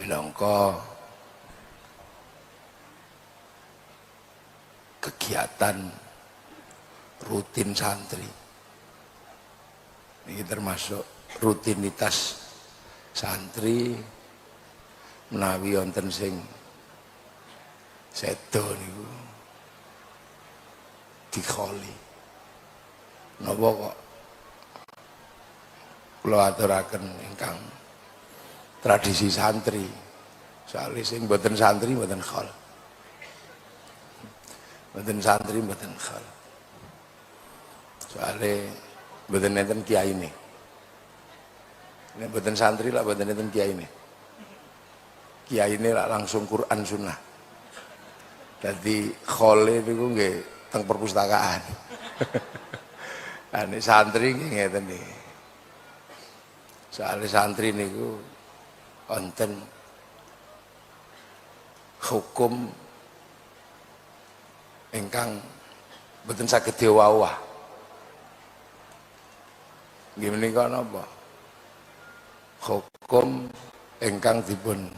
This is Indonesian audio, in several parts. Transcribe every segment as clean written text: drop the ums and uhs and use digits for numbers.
minangka kegiatan rutin santri. Ini termasuk rutinitas santri menawi wonten sing sedo niku dikholi. Napa kok kula aturaken ingkang tradisi santri. Soalnya sing mboten santri mboten khol. Mboten santri mboten khol. Soalnya mboten enten kiyaine. Nek mboten santri lah mboten enten kiyaine. Kiyaine lah langsung Quran Sunnah. Dadi khole niku nggih teng perpustakaan. Ane santri nggih ngeten niki. Soalnya santri niku wonten hukum ingkang mboten saged diwawah. Nggih menika napa? Hukum ingkang dipun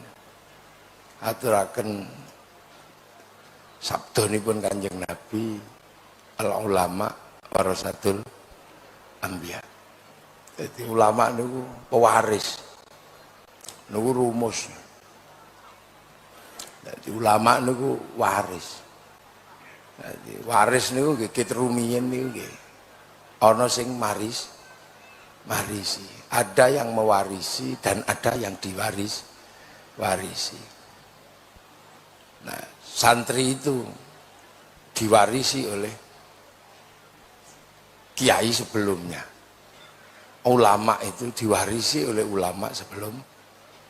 aturaken sabdanipun Kanjeng Nabi, al ulama warasatul anbiya. Jadi ulama niku pewaris. Niku rumus. Jadi ulama niku waris. Jadi waris niku nggih kitrumiyin niku nggih. Ana sing marisi. Ada yang mewarisi dan ada yang warisi. Nah, santri itu diwarisi oleh kiai sebelumnya. Ulama itu diwarisi oleh ulama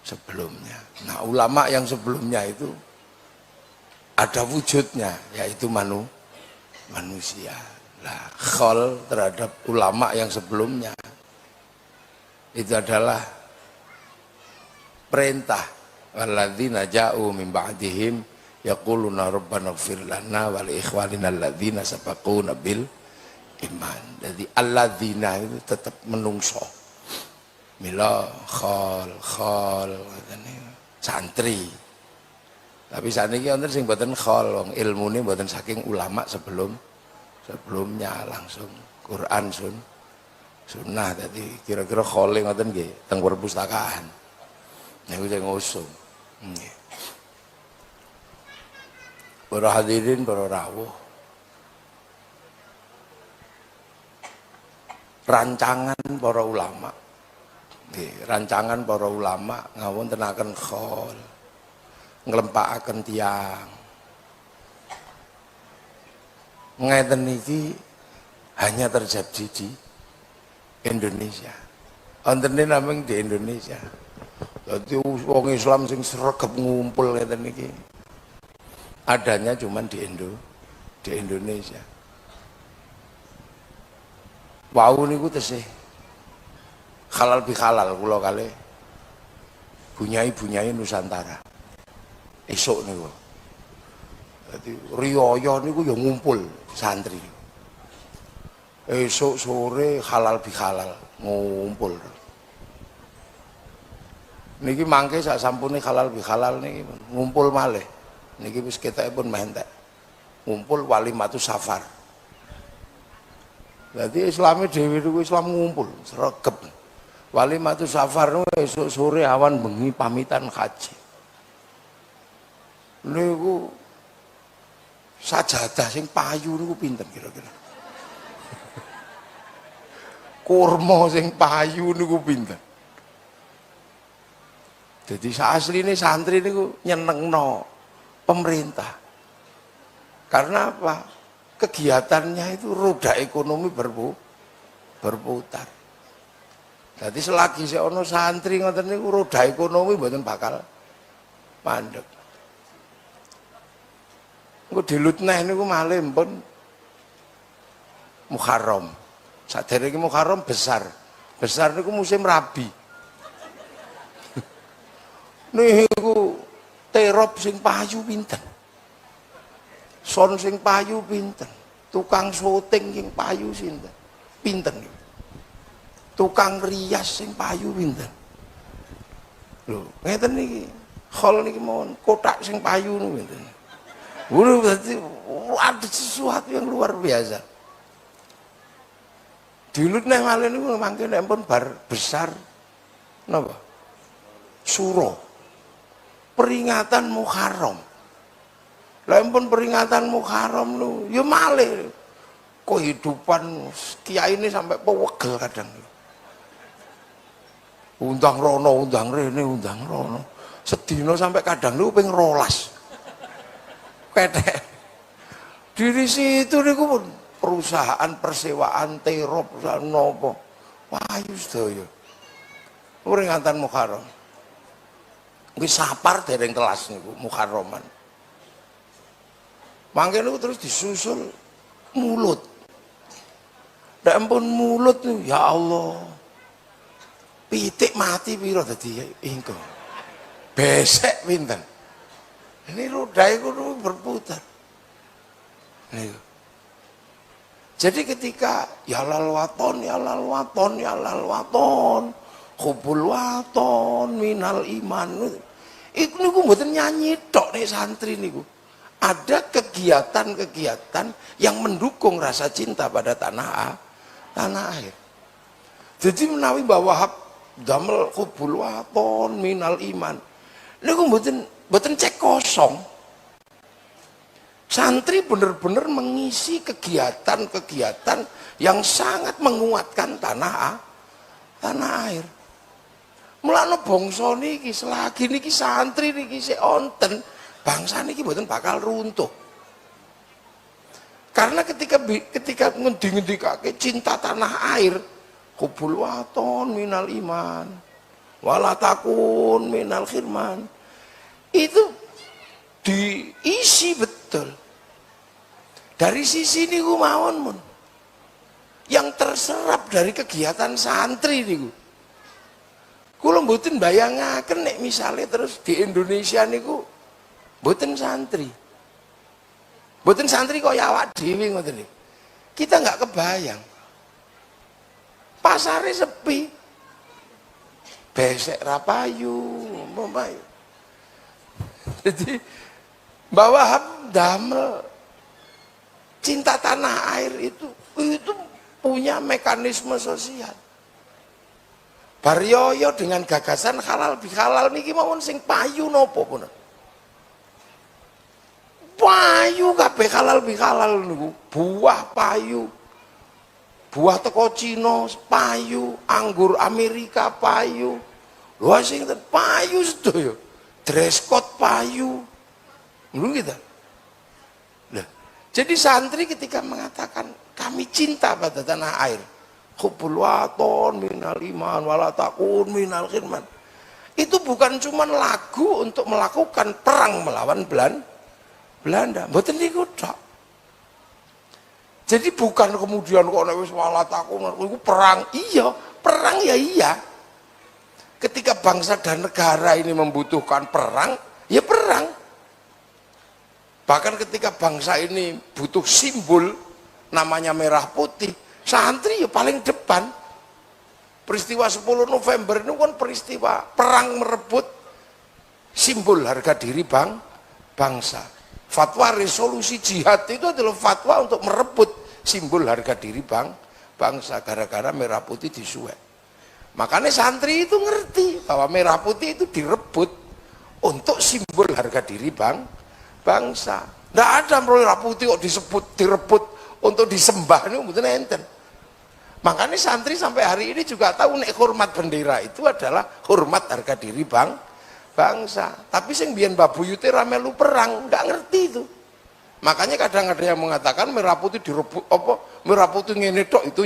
sebelumnya. Nah, ulama yang sebelumnya itu ada wujudnya, yaitu manusia. Nah, khol terhadap ulama yang sebelumnya itu adalah perintah. Walladzina ja'u min ba'dihim yaquluna rabbana ighfir lana wa li ikhwanina alladzina sabaquna bil iman. Jadi alladzina itu tetap menungso. Mila khol santri. Tapi saniki wonten sing mboten khol, wong ilmune mboten saking ulama sebelumnya langsung Quran Sunnah. Jadi kira-kira khole ngoten nggih teng perpustakaan. Niku sing ngusung. Nggih. Para hadirin, para rawuh. Rancangan para ulama. Nggih, rancangan para ulama ngawontenaken khol. Nglempakaken tiyang. Ngeten iki hanya terjadi di Indonesia. Wonten namung di Indonesia. Dadi wong Islam sing sregep ngumpul ngeten iki. Adanya cuman di Indonesia. Wau niku tesih halal bihalal kula kalih bunyai Nusantara. Esuk niku. Dadi riyaya niku ya ngumpul santri. Esuk sore halal bihalal ngumpul. Niki mangke sak sampune halal bihalal niki ngumpul malih. Niki wis ketokipun meh entek. Ngumpul walimatus safar. Dadi Islame dhewe niku Islam ngumpul sregep. Walimatus safar esuk sore awan bengi pamitan haji. Niku sajadah sing payu niku pinten kira-kira? Kurma sing payu niku pinten? Jadi asline santri niku nyenengno pemerintah. Karena apa? Kegiatannya itu roda ekonomi berputar. Jadi selagi seono santri ngoten niku roda ekonomi mboten bakal mandek. Engko dilut neh niku malih pun Muharram. Sadèrèngé Muharram besar. Besar niku musim rabi. Niku terop sing payu pinten. Son sing payu pinten. Tukang syuting sing payu sinten. Pinten niku. Tukang rias sing payu pinten. Lho, ngeten niki. Khol niki mawon kotak sing payu niku ngeten. Berarti ada sesuatu yang luar biasa. Dulu nek malih niku mangke nek pun bar besar napa? Suro. Peringatan Muharram. Lah pun peringatan Muharram lu, ya malih. Kehidupan kiai ini sampai pewegel kadang. Undang rono, undang rene, undang rono. Sedina sampai kadang lu ping 12. Ketek. Di situ niku pun perusahaan persewaan terop perusahaan nopo payu sedaya peringatan Muharram kuwi sapar dereng kelas niku Muharraman mangke niku terus disusul mulut nek ampun mulut niku ya Allah pitik mati piro dadi engko besek pinten ini rodae kudu berputar niku. Jadi ketika ya lal waton, ya lal waton, ya lal waton, hubul waton, minal iman, itu niku mboten nyanyi tok nih santri niku. Ada kegiatan-kegiatan yang mendukung rasa cinta pada tanah air. Jadi menawi bahwa damel hubul waton, minal iman, niku mboten cek kosong. Santri benar-benar mengisi kegiatan-kegiatan yang sangat menguatkan tanah air. Mulane bangsa niki selagi niki santri niki sik onten, bangsa niki mboten bakal runtuh. Karena ketika ngendi-ngendikake cinta tanah air, hubul waton minal iman, wala takun minal khirman. Itu diisi betul dari sisi niku mawon mun yang terserap dari kegiatan santri niku kula mboten bayangaken nek misale terus di Indonesia niku mboten santri kaya awak dhewe ngoten niku kita nggak kebayang pasare sepi besek rapayu mbayu jadi bahwa damel cinta tanah air itu punya mekanisme sosial. Baryoyo dengan gagasan halal bihalal niki mawon sing payu nopo pun. Payu kabeh halal bihalal niku, buah payu. Buah teko Cina payu, anggur Amerika payu. Lho sing payu sedaya. Dress code payu. Dulu kita. Nah, jadi santri ketika mengatakan kami cinta pada tanah air, hubul waton minal iman wala takun minal khirman. Itu bukan cuma lagu untuk melakukan perang melawan Belanda. Mboten niku tok. Jadi bukan kemudian kok nek wis wala takun iku perang. Iya, perang ya iya. Ketika bangsa dan negara ini membutuhkan perang, ya perang. Bahkan ketika bangsa ini butuh simbol namanya merah putih, santri ya paling depan. Peristiwa 10 November itu kan peristiwa perang merebut simbol harga diri bangsa. Fatwa resolusi jihad itu adalah fatwa untuk merebut simbol harga diri bangsa gara-gara merah putih disuwek. Makanya santri itu ngerti bahwa merah putih itu direbut untuk simbol harga diri bangsa. Nggak ada merah putih kok direbut untuk disembah, ini mboten enten. Makanya santri sampai hari ini juga tahu nek hormat bendera itu adalah hormat harga diri bangsa. Tapi sing biyen babuyute ra melu perang, nggak ngerti itu. Makanya kadang ada yang mengatakan merah putih direbut merah putih ngene tok itu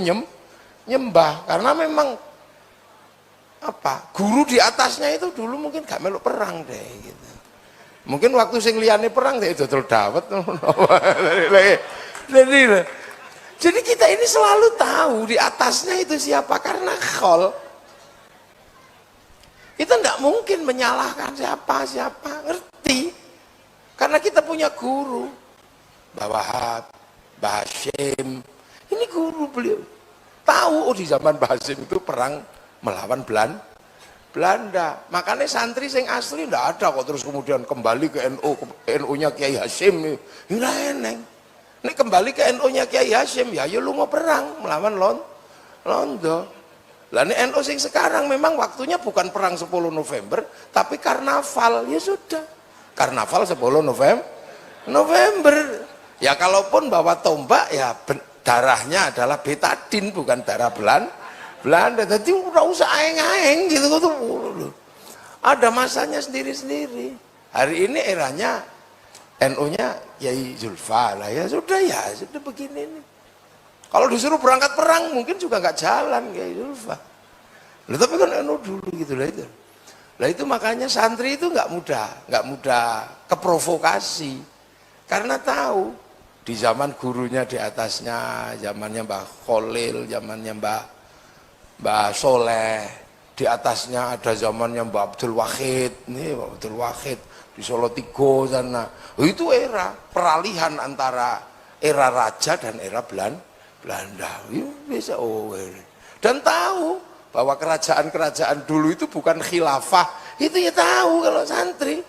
nyembah karena memang guru di atasnya itu dulu mungkin gak melu perang deh gitu. Mungkin waktu sing liyane perang deh dodol dawet. Jadi kita ini selalu tahu di atasnya itu siapa karena khol. Kita tidak mungkin menyalahkan siapa, ngerti. Karena kita punya guru. Mbah Wahab, Mbah Hasyim. Ini guru beliau. Tahu di zaman Mbah Hasyim itu perang melawan Belanda. Makanya santri sing asli ndak ada kok terus kemudian kembali ke NU, NU-nya Kiai Hasyim. Ini eneng. Nek kembali ke NU-nya Kiai Hasyim ya lu mau perang melawan Londo. Lah nek NU sing sekarang memang waktunya bukan perang 10 November, tapi karnaval. Ya sudah. Karnaval 10 November. Ya kalaupun bawa tombak ya darahnya adalah betadin bukan darah Belanda. Jadi udah usah aeng-aeng gitu tuh. Ada masanya sendiri-sendiri. Hari ini eranya NU-nya Kiai Zulfa lah, ya sudah begini nih. Kalau disuruh berangkat perang mungkin juga nggak jalan Kiai Zulfa. Loh, tapi kan NU dulu gitu lah itu. Lah itu makanya santri itu nggak mudah keprovokasi. Karena tahu di zaman gurunya di atasnya, zamannya Mbah Kholil, zamannya Mbah Soleh, di atasnya ada zamannya Mbah Abdul Wahid, nih Mbah Abdul Wahid di Solo Tigo sana. Itu era peralihan antara era raja dan era Belanda. Bisa dan tahu bahwa kerajaan-kerajaan dulu itu bukan khilafah, itu ya tahu kalau santri.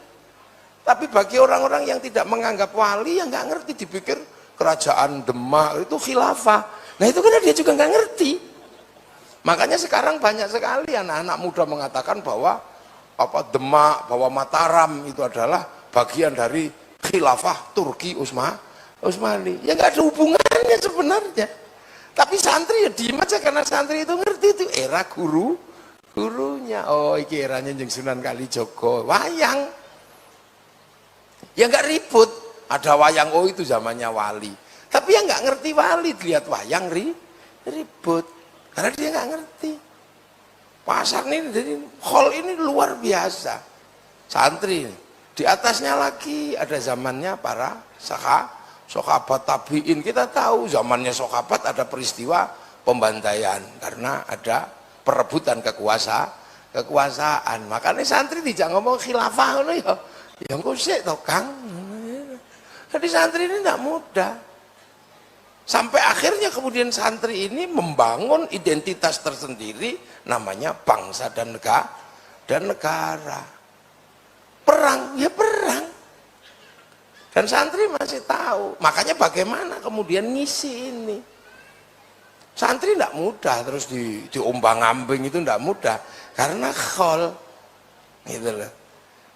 Tapi bagi orang-orang yang tidak menganggap wali, yang nggak ngerti, dipikir kerajaan Demak itu khilafah. Nah itu kan dia juga nggak ngerti. Makanya sekarang banyak sekali anak-anak muda mengatakan bahwa Demak, bahwa Mataram itu adalah bagian dari khilafah Turki Utsmani. Ya nggak ada hubungannya sebenarnya. Tapi santri ya diem aja karena santri itu ngerti itu era gurunya. Oh iki eranya jeung Sunan Kalijaga, wayang. Ya nggak ribut. Ada wayang, oh itu zamannya wali. Tapi yang nggak ngerti wali lihat wayang ribut. Karena dia nggak ngerti. Pasar ini, jadi hall ini luar biasa. Santri di atasnya lagi ada zamannya para sahabat tabiin. Kita tahu zamannya sahabat ada peristiwa pembantaian karena ada perebutan kekuasaan. Makanya santri tidak ngomong khilafah ngono ya. Ya engko sik to Kang. Jadi santri ini tidak mudah. Sampai akhirnya kemudian santri ini membangun identitas tersendiri namanya bangsa dan negara. Perang, ya perang. Dan santri masih tahu. Makanya bagaimana kemudian ngisi ini. Santri tidak mudah terus diombang-ambing itu tidak mudah. Karena khol. Gitu loh.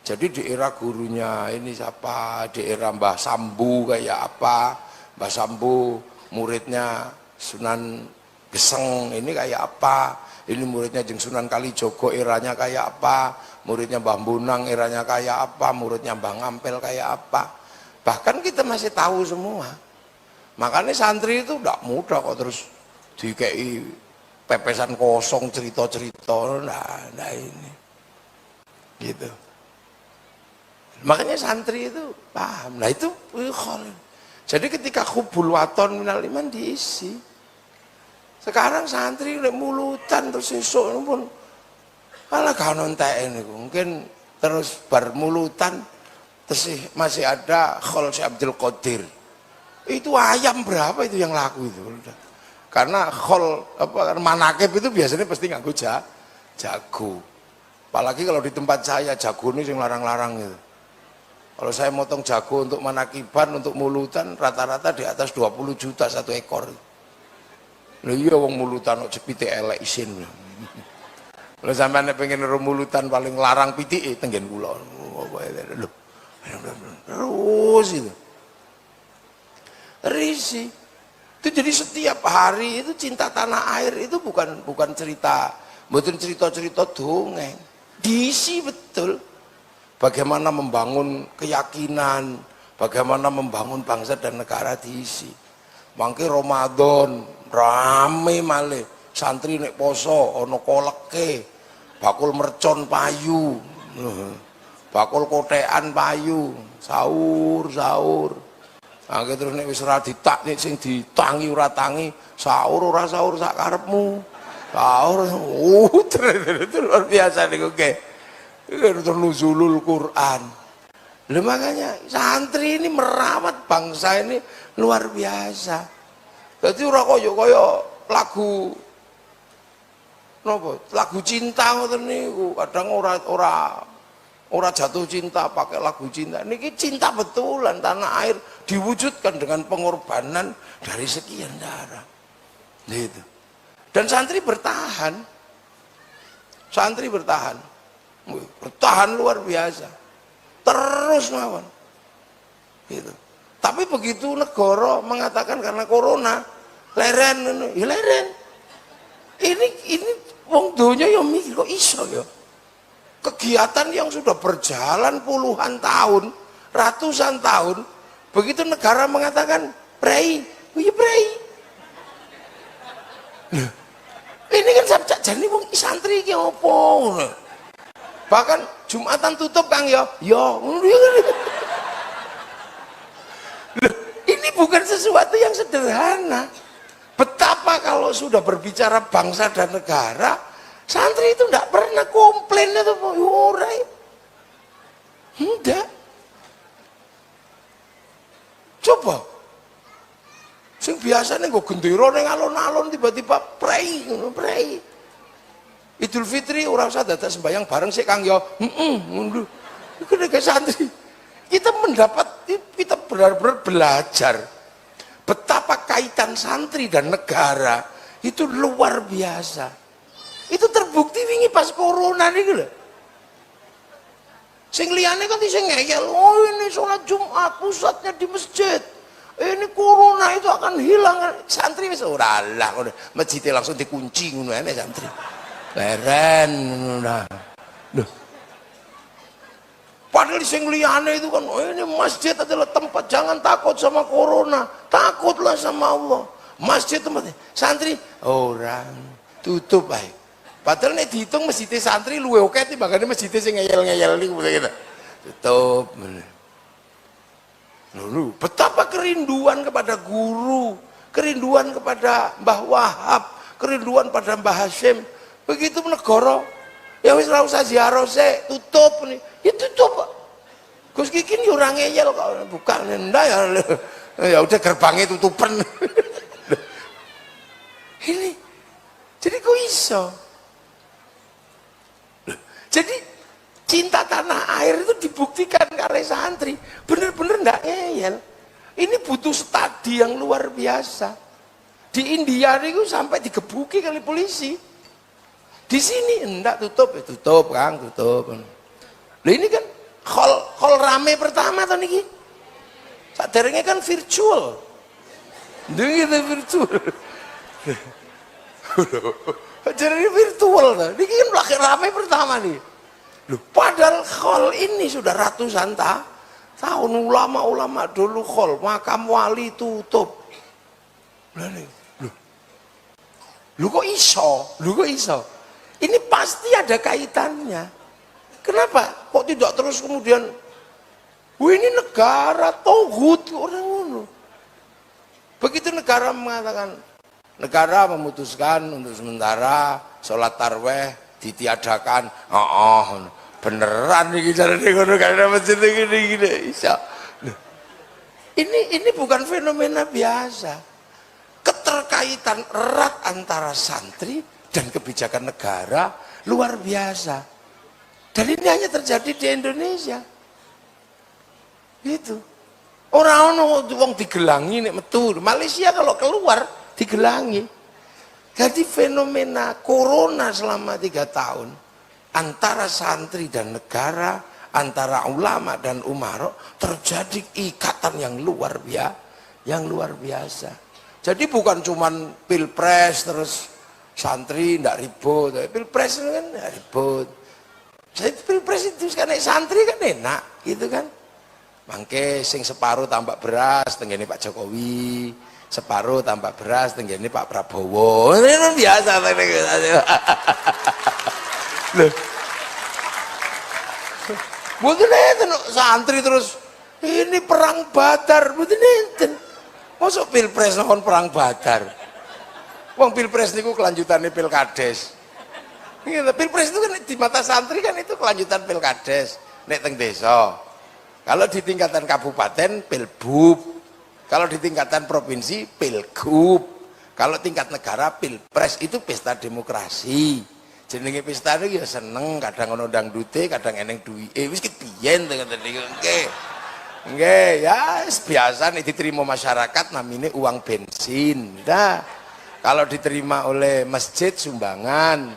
Jadi di era gurunya ini siapa, di era Mbah Sambu kayak apa, Mbah Sambu muridnya Sunan Geseng ini kayak apa, ini muridnya jeung Sunan Kalijogo eranya kayak apa, muridnya Mbah Bunang eranya kayak apa, muridnya Mbah Ngampel kayak apa. Bahkan kita masih tahu semua. Makanya santri itu tidak mudah kok terus dikei pepesan kosong cerita-cerita, nah ini gitu. Makanya santri itu paham. Nah itu jadi ketika hubul waton minal iman diisi. Sekarang santri udah mulutan terus esok pun malah gak nonton niku. Mungkin terus bermulutan terus masih ada khol Syekh Abdul Qadir. Itu ayam berapa itu yang laku itu. Karena khol manakib itu biasanya pasti nganggo jago. Apalagi kalau di tempat saya jago ini yang larang-larang gitu. Kalau saya motong jago untuk manakiban, untuk mulutan, rata-rata di atas 20 juta satu ekor. Loh iya wong mulutan kok cepite elek isin. Kalau sampean pengen mulutan paling larang pitike tenggen kula. Loh. Terus itu. Risi. Itu jadi setiap hari itu cinta tanah air itu bukan cerita, bukan cerita-cerita dongeng. Diisi betul. Bagaimana membangun keyakinan, bagaimana membangun bangsa dan negara diisi. Mangke Ramadan rame malih, santri nek poso ana koleke, bakul mercon payu, bakul kotekan payu, sahur. Mangke terus nek wis ora ditaknik sing ditangi ora tangi, sahur ora sahur sak karepmu. Sahur itu luar biasa niku nggih. Nuzulul Quran. Loh, makanya santri ini merawat bangsa ini luar biasa. Jadi ora koyo lagu Napa? Lagu cinta ngoten niku, kadang ora jatuh cinta pakai lagu cinta. Niki cinta betulan, tanah air diwujudkan dengan pengorbanan dari sekian darah. Gitu. Dan santri bertahan. Santri bertahan. Bertahan luar biasa. Terus mawon. Gitu. Tapi begitu negara mengatakan karena corona, leren, ya leren. Ini wong donya ya mikir kok iso ya. Kegiatan yang sudah berjalan puluhan tahun, ratusan tahun, begitu negara mengatakan prei, ya prei. Ini kan sabjak jane wong santri iki opo. Bahkan Jumatan tutup Kang ya. Ini bukan sesuatu yang sederhana. Betapa kalau sudah berbicara bangsa dan negara, santri itu tidak pernah komplain itu urai. Enggak. Coba. Sing biasanya gue gendera ning alon-alon tiba-tiba prei. Idul Fitri ora usah dadak sembahyang bareng sik Kang ya. Ngono. Iku nek santri. Kita benar-benar belajar betapa kaitan santri dan negara itu luar biasa. Itu terbukti wingi pas corona niku lho. Sing liyane kan sing ngeyel, oh ini sholat Jumat pusatnya di masjid. Ini corona itu akan hilang. Santri wis ora lah, masjidnya langsung dikunci ngono ae santri. Leren nah. Loh. Padahal sing liyane itu kan oh ini masjid adalah tempat, jangan takut sama corona, takutlah sama Allah. Masjid tempatnya santri orang tutup baik. Padahal nek dihitung masjid santri luwe oke timbangane masjid sing ngeyel-ngeyel niku gitu. Tutup. Lalu betapa kerinduan kepada guru, kerinduan kepada Mbah Wahab, kerinduan pada Mbah Hasyim. Begitu negara ya wis ora usah ziarah sik, tutup nih. Ya tutup. Gus Kikin yo ora ngeyel kok, buka ndak ya. Ya udah gerbangnya tutupan. Ini. Jadi kok iso? Jadi cinta tanah air itu dibuktikan oleh santri. Bener-bener ndak ngeyel. Ini butuh studi yang luar biasa. Di India itu sampai digebuki kali polisi. Di sini enggak tutup, ya tutup Kang, tutup. Lah ini kan hall rame pertama tuh niki. Saderenge kan virtual. Niki virtual. Jadi virtual tuh. Niki kan lagi rame pertama nih. Loh, padahal hall ini sudah ratusan tahun ulama-ulama dulu hall makam wali tutup. Lah nih. Lu kok iso? Ini pasti ada kaitannya. Kenapa? Kok tidak terus kemudian, wah ini negara tauhid orang ngono. Begitu negara mengatakan, negara memutuskan untuk sementara sholat tarawih ditiadakan. Beneran nih cara ngono karena masjid gini. Ini bukan fenomena biasa. Keterkaitan erat antara santri dan kebijakan negara luar biasa. Dan ini hanya terjadi di Indonesia. Gitu. Orang wong digelangi nek metu. Malaysia kalau keluar digelangi. Jadi fenomena corona selama 3 tahun antara santri dan negara, antara ulama dan umara terjadi ikatan yang luar biasa. Jadi bukan cuman pilpres terus santri ndak ribut, pilpres kan ndak ribut. Jadi pilpres itu kan santri kan enak, gitu kan. Mangke sing separuh tambah beras tenggene Pak Jokowi, separuh tambah beras tenggene Pak Prabowo. Ini biasa loh. Mboten enten santri terus ini perang Badar, mboten enten. Masuk pilpres nang perang Badar. Wong pilpres niku kelanjutannya pilkades. Gitu, pilpres itu kan di mata santri kan itu kelanjutan pilkades. Nek teng desa. Kalau di tingkatan kabupaten pilbub. Kalau di tingkatan provinsi pilgub. Kalau tingkat negara pilpres itu pesta demokrasi. jenenge pesta niku ya seneng, kadang ono dangdute, kadang eneng duwike. Wis kepiyen to ngoten niku. Nggih. Nggih, ya biasa nek diterima masyarakat namine uang bensin. Dah. Kalau diterima oleh masjid sumbangan,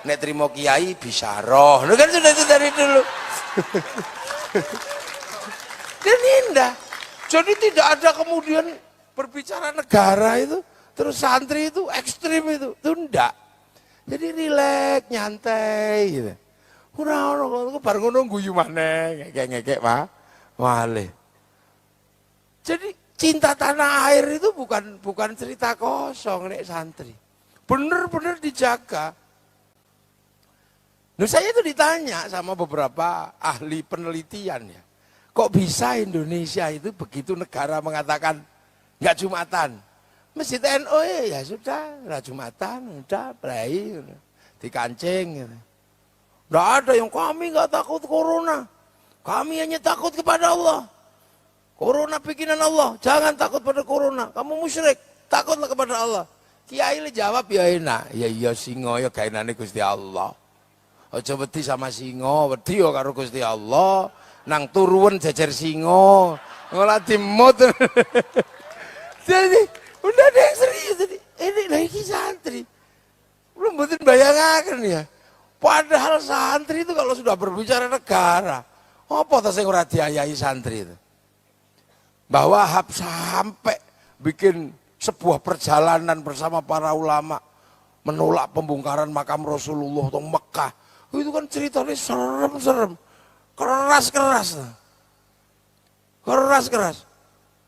nek terima kiai bisyarah. Lu kan sudah itu dari dulu. Dan indah. Jadi tidak ada kemudian berbicara negara itu, terus santri itu ekstrim itu enggak. Jadi rileks, nyantai gitu. Ora bar ngono guyu maneh, ngekek-ngekek Pak. Wale. Jadi cinta tanah air itu bukan cerita kosong nek santri. Bener-bener dijaga. Nah, saya itu ditanya sama beberapa ahli penelitian ya. Kok bisa Indonesia itu begitu negara mengatakan nggak Jumatan? Masjid NU ya sudah, nggak Jumatan, udah play, dikancing. Gitu. Nggak ada yang kami nggak takut corona, kami hanya takut kepada Allah. Corona bikinan Allah, jangan takut pada corona. Kamu musyrik, takutlah kepada Allah. Kiai le jawab ya enak, ya iya singo ya kainane Gusti Allah. Aja wedi sama singo, wedi ya karo Gusti Allah. Nang turuan jajar singo, ngolah dimut. Jadi udah ada yang serius tadi. Ini lagi santri, belum betul bayangakan ya. Padahal santri itu kalau sudah berbicara negara, apa tas yang ora diayai santri itu? Bahwa sampai bikin sebuah perjalanan bersama para ulama menolak pembongkaran makam Rasulullah di Mekah. Itu kan ceritanya serem-serem. Keras-keras. Keras-keras.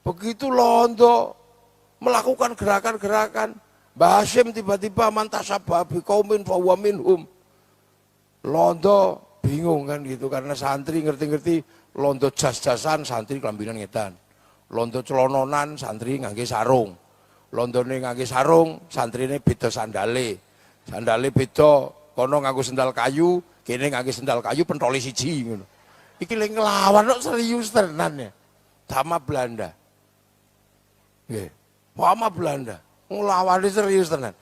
Begitu Londo melakukan gerakan-gerakan, Mbah Hasyim tiba-tiba mantasabah biqaumin fahuwa minhum. Londo bingung kan gitu karena santri ngerti-ngerti Londo jas-jasan, santri kelambinan ngedan. Londo celononan, santri ngangge sarung. Londone ngangge sarung, santrine beda sandale. Sandale beda, kono nganggo sendal kayu, kene ngangge sendal kayu pentole siji ngono. Iki lek nglawan kok serius tenan ya. Sama Belanda. Nggih. Sama Belanda. Nglawane serius tenan.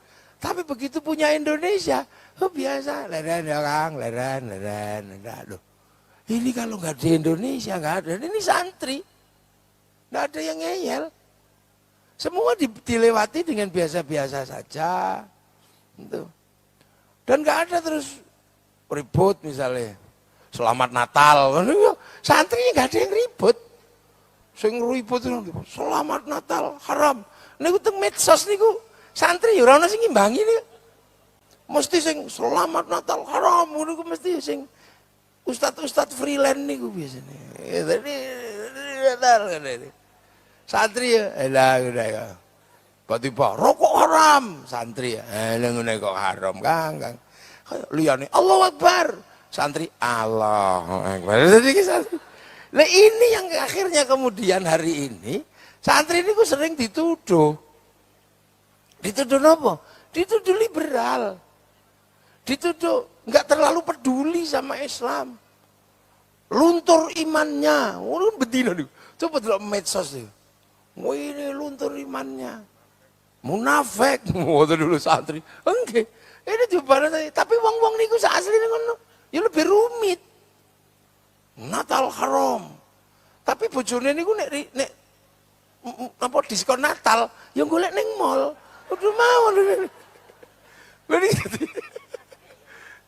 Tapi begitu punya Indonesia, oh biasa, leren ya Kang, leren. Aduh. Ini kalau nggak di Indonesia nggak ada. Ini santri. Nggak ada yang ngeyel. Semua dilewati dengan biasa-biasa saja. Itu. Dan nggak ada terus ribut misalnya. Selamat Natal. Santrinya nggak ada yang ribut. Sing ribut itu selamat Natal haram. Niku teng medsos niku santri ya ora ono sing ngimbangi niku. Mesti sing selamat Natal haram niku mesti sing ustad-ustad freelance niku biasanya. Jadi Natal ngene. Santri ya elah udah ya. Tiba-tiba rokok haram santri ya. Ngene kok haram Kang. Liyane Allahu Akbar. Santri Allahu Akbar. Nah ini yang akhirnya kemudian hari ini santri ini sering dituduh. Dituduh apa? Dituduh liberal. Dituduh nggak terlalu peduli sama Islam. Luntur imannya. Oh, betina nih. Coba delok medsos nih. Wah ini luntur imannya. Munafik. Wah dulu santri. Enggak. Ini juga tapi wong-wong niku asli ngono. Ya lebih rumit. Natal haram. Tapi bojone niku nek apa diskon Natal, ya golek ning mall. Udah mau lho. Lha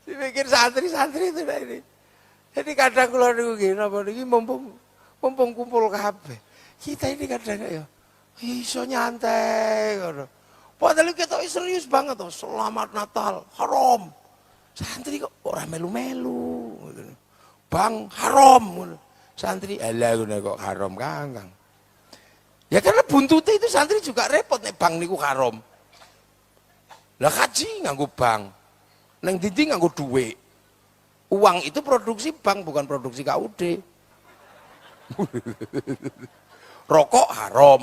dipikir santri-santri itu ini. Jadi kadang kula niku nggih napa niki mumpung kumpul kabeh. Kita ini kadang ya iso nyantai ngono. Padahal kita serius banget tuh, selamat Natal, haram. Santri kok ora melu-melu. Bang haram. Santri alah ngene kok haram Kang. Ya karena buntute itu santri juga repot nek bang niku haram. Lah kaji nganggo bang. Neng dindi nganggo duit. Uang itu produksi bank bukan produksi KUD. Rokok haram.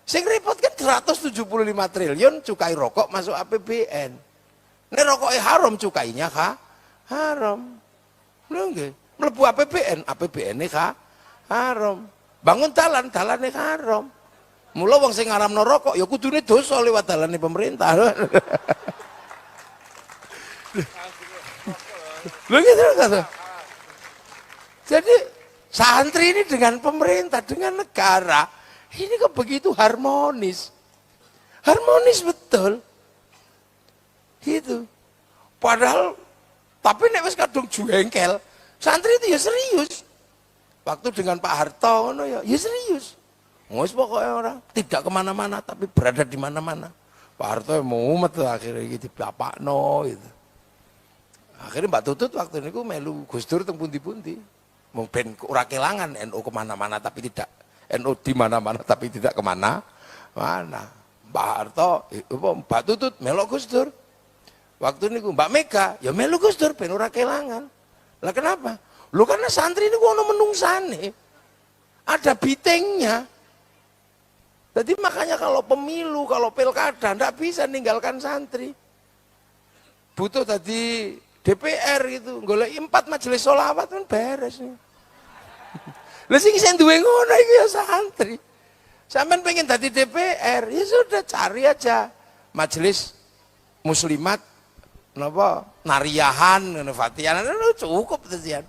Sing repot kan 175 triliun cukai rokok masuk APBN. Nek rokoknya haram cukainya haram. Lho nggih, mlebu APBN, APBN-e haram. Bangun dalan-dalane haram. Mula wong sing ngaramno rokok ya kudune dosa lewat dalane pemerintah. Loh gitu kata. Jadi santri ini dengan pemerintah, dengan negara, ini kok begitu harmonis. Harmonis betul. Gitu. Padahal, tapi nek wis kadung jengkel, santri itu ya serius. Waktu dengan Pak Harto, ya serius. Wis pokoknya orang tidak kemana-mana, tapi berada di mana-mana. Pak Harto mau umat akhirnya gitu, bapak no gitu. Akhirnya Mbak Tutut waktu itu melu Gus Dur teng pundi-pundi. Mungkin ora kelangan NU kemana-mana tapi tidak NU di mana-mana tapi tidak kemana-mana. Mbak Harto, Mbak Tutut melu Gus Dur. Waktu ini Mbak Mega, ya melu Gus Dur ben ora kelangan. Lah kenapa? Lu karena santri ini ono menungsane. Ada bitingnya. Jadi makanya kalau pemilu, kalau pilkada ndak bisa ninggalkan santri. Butuh tadi DPR itu, golek 4 majelis sholawat kan beres nih. Lah sing duwe ngono iki ya santri. Sampeyan pengen tadi DPR, ya sudah cari aja majelis muslimat napa nariyahan ngono Fatihan cukup tesian.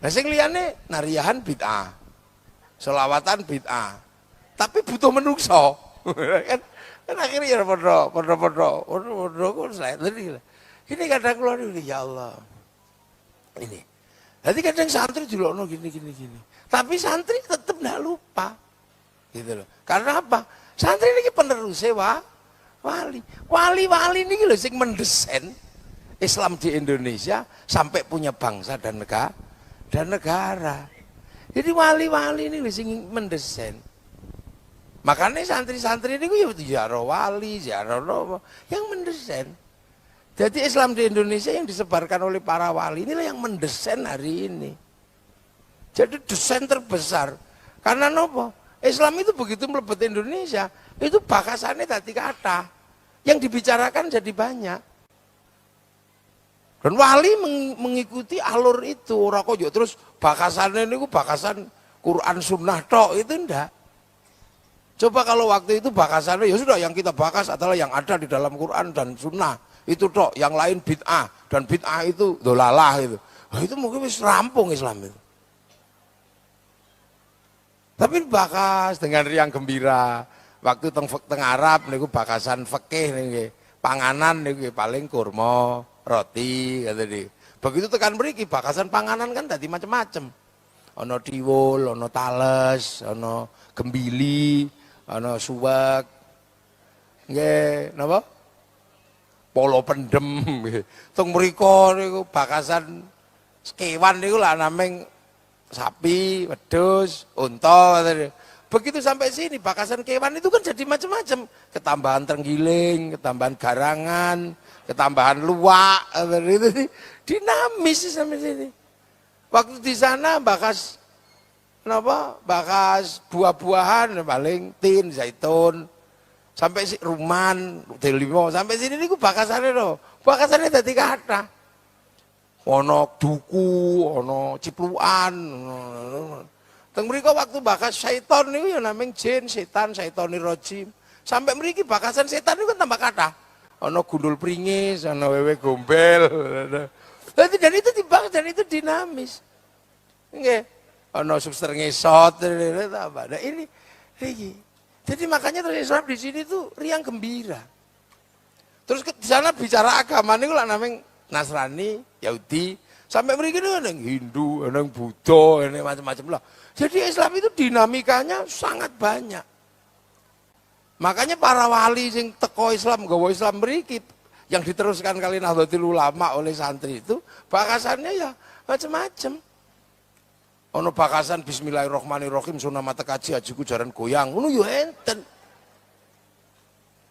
Nah sing liyane nariyahan bid'ah. Selawatan bid'ah. Tapi butuh menungso. kan akhirnya ya podo kok saya. Ini kadang keluar ini ya Allah. Ini. Jadi kadang santri dilokno gini. Tapi santri tetap enggak lupa. Gitu loh. Karena apa? Santri ini penerusnya wali. Wali-wali ini lho sing mendesain Islam di Indonesia sampai punya bangsa dan negara. Jadi wali-wali ini lho sing mendesain. Makanya santri-santri ini ya ziarah wali, ziarah yang mendesain. Jadi Islam di Indonesia yang disebarkan oleh para wali inilah yang mendesain hari ini. Jadi desain terbesar. Karena nopo? Islam itu begitu melebet Indonesia, itu bakasannya tadi kata. Yang dibicarakan jadi banyak. Dan wali mengikuti alur itu. Ora kok terus bakasannya ini bakasan Quran Sunnah tok itu enggak. Coba kalau waktu itu bakasannya ya sudah yang kita bakas adalah yang ada di dalam Quran dan Sunnah. Itu tok, yang lain bid'ah dan bid'ah itu dolalah itu. Nah, itu mungkin wis rampung Islam itu. Tapi bakas dengan riang gembira. Waktu teng Arab niku bakasan fikih niki, panganan niku paling kurma, roti kata di. Begitu tekan mriki bakasan panganan kan dadi macam-macam. Ana tiwul, ana tales, ana gembili, ana suwek. Nggih, napa? Polo pendem. Teng mriko niku bakasan kewan niku lah nameng sapi, wedhus, unta. Begitu sampai sini bakasan kewan itu kan jadi macam-macam. Ketambahan terenggiling, ketambahan garangan, ketambahan luwak, itu dinamis sampai sini. Waktu di sana bakas buah-buahan paling tin, zaitun, sampai si ruman, delimo, sampai sini niku bakasane lho. Bakasane dadi kathah. Ono duku, ono cipluan. Teng mriko waktu bakas syaiton niku ya nameng jin, setan, syaitoni rojim. Sampai mriki bakasan setan niku kan tambah kathah. Ono gundul pringis, ono wewe gombel. Dan itu dibahas dan itu dinamis. Nggih. Ono suster ngesot tambah. Nah ini jadi makanya terus Islam di sini tuh riang gembira. Terus di sana bicara agama niku lah nameng Nasrani, Yahudi, sampai mriki niku ada Hindu, ada Buddha, ada macam-macam lah. Jadi Islam itu dinamikanya sangat banyak. Makanya para wali sing teko Islam, gawa Islam mriki yang diteruskan kali Nahdlatul Ulama oleh santri itu bakasannya ya macam-macam. Ono bakasan Bismillahirrahmanirrahim sunah mata kaji ajiku jaran goyang, ngono yo enten.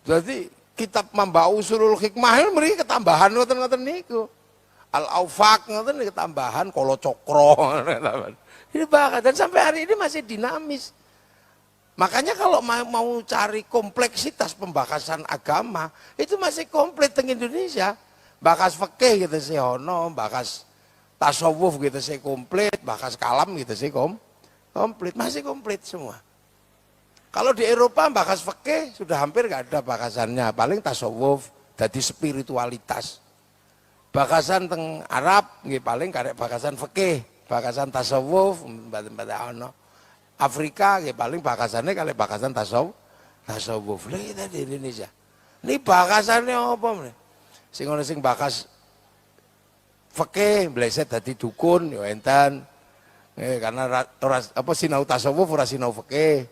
Jadi kitab Mamba Usulul Hikmah itu mriki ketambahan ngoten-ngoten niku. Al-Aufaq ngoten ketambahan Kolo Cokro. Ini bakat dan sampai hari ini masih dinamis. Makanya kalau mau cari kompleksitas pembahasan agama itu masih komplit di Indonesia. Bakas fikih gitu sih ono, bakas tasawuf gitu sih komplit, bakas kalam gitu sih komplit, masih komplit semua. Kalau di Eropa bakas fikih sudah hampir nggak ada bakasannya, paling tasawuf, jadi spiritualitas. Bakasan teng Arab nggih paling karek bakasan fikih, bakasan tasawuf, mbate-mbate ana. Afrika nggih paling bakasane kalih bakasan tasawuf. Lha kita di Indonesia. Ini bakasane apa meneh? Sing ana sing bakas fikih bleset dadi dukun ya enten. Karena ora apa sinau tasawuf ora sinau fikih.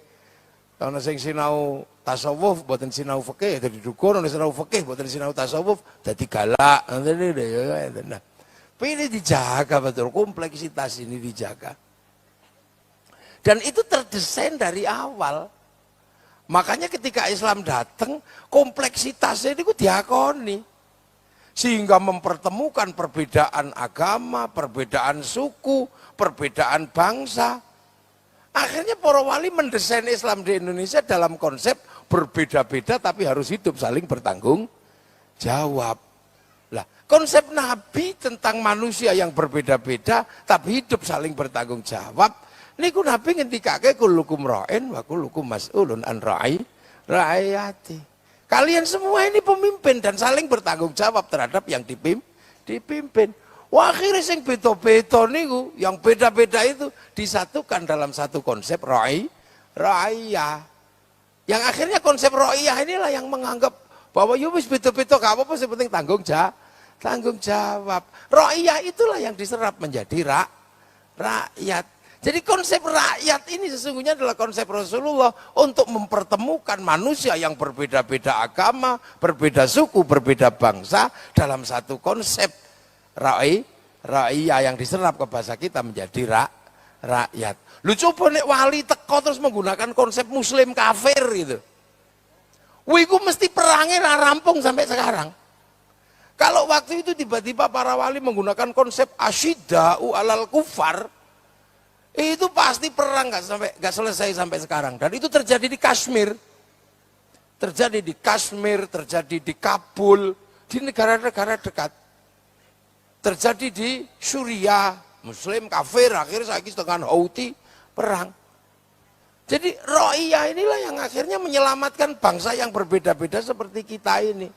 Ana sing sinau tasawuf boten sinau fikih dadi dukun, ana sinau fikih boten sinau tasawuf dadi galak. Nah, ini dijaga betul, kompleksitas ini dijaga. Dan itu terdesain dari awal. Makanya ketika Islam datang, kompleksitasnya itu diakoni. Sehingga mempertemukan perbedaan agama, perbedaan suku, perbedaan bangsa. Akhirnya para wali mendesain Islam di Indonesia dalam konsep berbeda-beda tapi harus hidup saling bertanggung jawab. Lah, konsep Nabi tentang manusia yang berbeda-beda tapi hidup saling bertanggung jawab. Niku Nabi ngendikake kullukum ra'in wa kullukum mas'ulun an ra'iyati. Kalian semua ini pemimpin dan saling bertanggung jawab terhadap yang dipimpin. Wah, akhirnya sing beda-beda niku, yang beda-beda itu disatukan dalam satu konsep ra'iyah. Yang akhirnya konsep ra'iyah inilah yang menganggap bahwa ya wis beda-beda gak apa-apa, yang penting tanggung jawab. Ra'iyah itulah yang diserap menjadi rakyat. Jadi konsep rakyat ini sesungguhnya adalah konsep Rasulullah untuk mempertemukan manusia yang berbeda-beda agama, berbeda suku, berbeda bangsa dalam satu konsep ra'iyah yang diserap ke bahasa kita menjadi rakyat. Lu coba nek wali teko terus menggunakan konsep muslim kafir gitu. Wiku mesti perangnya rampung sampai sekarang. Kalau waktu itu tiba-tiba para wali menggunakan konsep asyidda'u alal kufar, itu pasti perang gak selesai sampai sekarang. Dan itu terjadi di Kashmir. Terjadi di Kashmir, terjadi di Kabul, di negara-negara dekat. Terjadi di Suriah, Muslim kafir, akhirnya saya dengan Houthi perang. Jadi Ra'iyah inilah yang akhirnya menyelamatkan bangsa yang berbeda-beda seperti kita ini.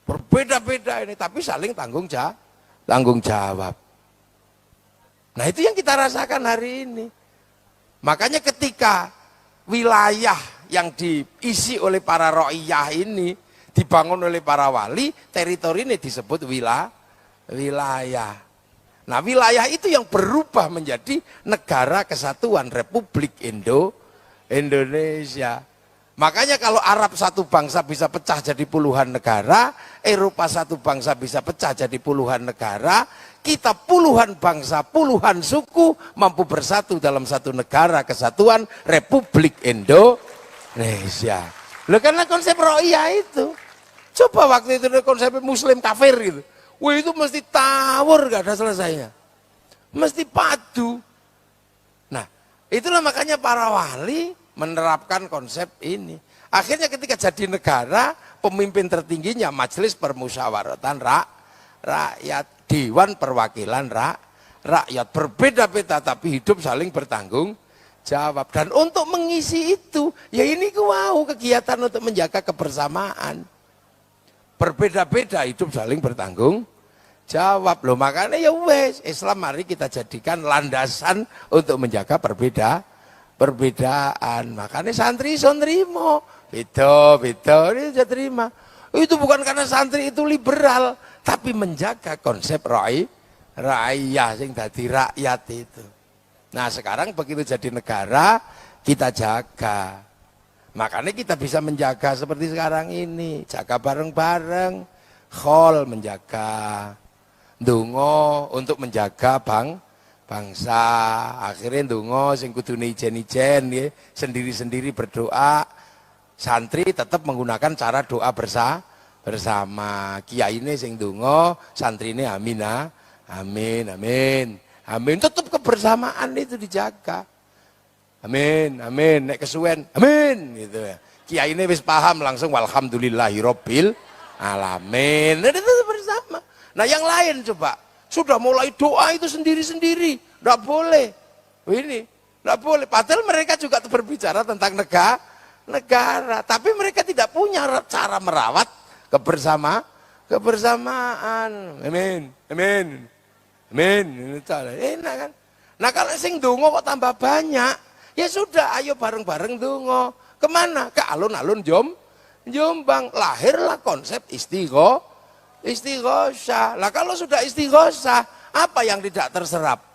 Berbeda-beda ini, tapi saling tanggung jawab. Nah itu yang kita rasakan hari ini. Makanya ketika wilayah yang diisi oleh para Ra'iyah ini dibangun oleh para wali, teritori ini disebut wilayah. Nah wilayah itu yang berubah menjadi Negara Kesatuan Republik Indonesia. Makanya kalau Arab satu bangsa bisa pecah jadi puluhan negara, Eropa satu bangsa bisa pecah jadi puluhan negara, kita puluhan bangsa, puluhan suku mampu bersatu dalam satu Negara Kesatuan Republik Indonesia. Loh karena konsep Ra'iyah itu. Coba waktu itu konsep muslim kafir gitu. Wah itu mesti tawur gak ada selesainya. Mesti padu. Nah itulah makanya para wali menerapkan konsep ini. Akhirnya ketika jadi negara, pemimpin tertingginya Majelis Permusyawaratan Rakyat, Dewan Perwakilan Rakyat. Berbeda-beda tapi hidup saling bertanggung jawab. Dan untuk mengisi itu, ya ini kegiatan untuk menjaga kebersamaan. Berbeda-beda hidup saling bertanggung jawab. Loh makanya ya wes Islam mari kita jadikan landasan untuk menjaga perbedaan. Makanya santri iso nrimo. Beda ini aja terima. Itu bukan karena santri itu liberal, tapi menjaga konsep ra'iyah sing dadi rakyat itu. Nah, sekarang begitu jadi negara kita jaga. Makanya kita bisa menjaga seperti sekarang ini, jaga bareng-bareng, khol menjaga, ndonga untuk menjaga bangsa. Akhirnya ndonga sing kudune ijen-ijen nggih, sendiri-sendiri berdoa. Santri tetap menggunakan cara doa bersama. Kiyaine sing ndonga, santrine amin. Tetap kebersamaan itu dijaga. Amin. Nek kesuwen, amin gitu ya. Kiai ini wis paham langsung walhamdulillahirabbil alamin. Itu bersama. Nah, yang lain coba sudah mulai doa itu sendiri-sendiri, enggak boleh. Ini enggak boleh. Padahal mereka juga berbicara tentang negara, tapi mereka tidak punya cara merawat kebersamaan. Amin, amin, amin. Enak kan? Nah kalau sing dongo kok tambah banyak, ya sudah, ayo bareng-bareng dongo. Kemana? Ke alun-alun Jombang. Lahirlah konsep istighosah. Lah kalau sudah istighosah, apa yang tidak terserap?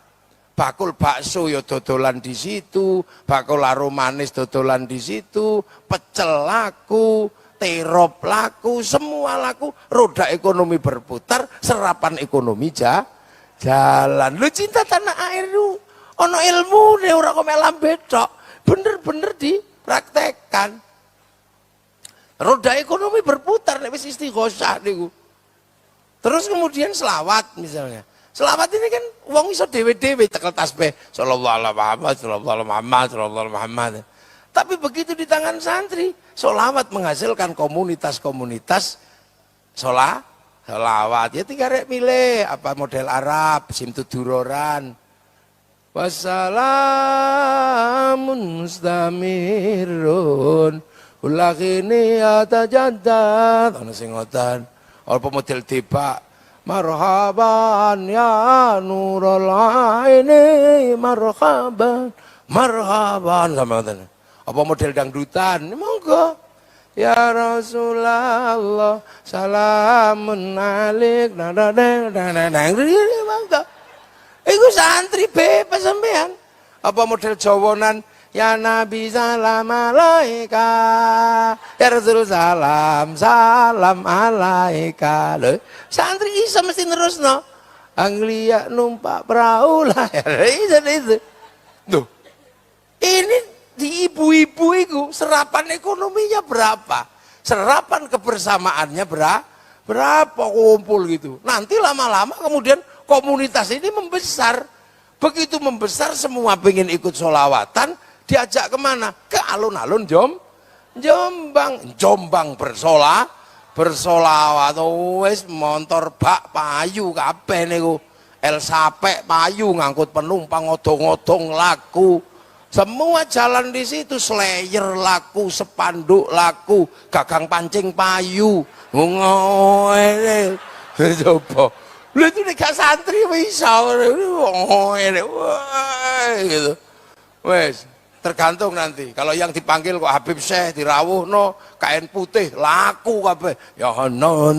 Bakul bakso ya dodolan di situ, bakul laro manis dodolan di situ, pecel laku, terop laku, semua laku, roda ekonomi berputar, serapan ekonomi jalan. Lu cinta tanah air lu, ono ilmu nih ora kok melam bedok, bener-bener dipraktekkan. Roda ekonomi berputar nek wis istighosah niku. Terus kemudian selawat misalnya. Selawat ini kan wong iso dewe-dewe tekel tasbih sallallahu alaihi Muhammad, sallallahu alaihi Muhammad, sallallahu alaihi Muhammad. Tapi begitu di tangan santri, selawat menghasilkan komunitas-komunitas selawat. Ya tinggal rek milih apa model Arab, simtuduroran. Wassalamun mustamirun ulakini atajaddad. Ana sing ngoten. Apa model tebak. Marhaban ya nurul aini marhaban sama ngoten. Apa model dangdutan? Monggo. Ya Rasulullah salamun alaik monggo. Iku santri bebas sampean. Apa model jawonan? Ya Nabi salam alaika, ya Rasul salam alaika. Loh, santri isa mesti terus no. Anglia numpak perahu lah, itu. Loh, ini di ibu-ibu itu serapan ekonominya berapa? Serapan kebersamaannya berapa kumpul gitu. Nanti lama-lama kemudian komunitas ini membesar. Begitu membesar semua pengen ikut sholawatan. Diajak kemana? Ke alun-alun Jombang bersolawat wis montor bak payu kabeh niku. El Sape payu ngangkut penumpang odong-odong laku. Semua jalan di situ, slayer laku, sepanduk laku, gagang pancing payu. Ngono. Coba. Lha itu nek santri bisa gitu. Wes tergantung nanti. Kalau yang dipanggil kok Habib Syekh dirawuh no kain putih laku kabeh. Ya no.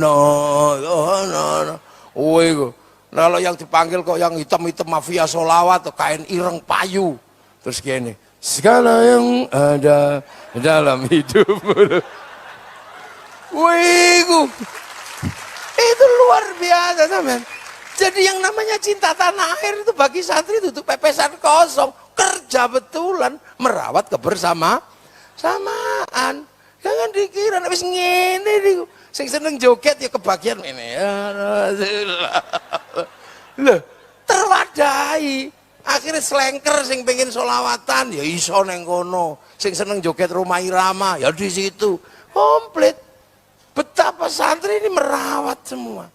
Iku. Kalau yang dipanggil kok yang hitam-hitam mafia solawat atau kain ireng payu. Terus gini, segala yang ada dalam hidupmu. Iku. Itu luar biasa sampean. Jadi yang namanya cinta tanah air itu bagi santri itu pepesan kosong, kerja betulan merawat kebersamaan. Jangan dikira habis ngene niku. Sing seneng joget ya kebagian ini. Ya Rasulullah. Loh, terwadahi. Akhirnya selengker sing pengen solawatan ya iso neng kono. Sing seneng joget rumah irama ya di situ. Komplit. Betapa santri ini merawat semua.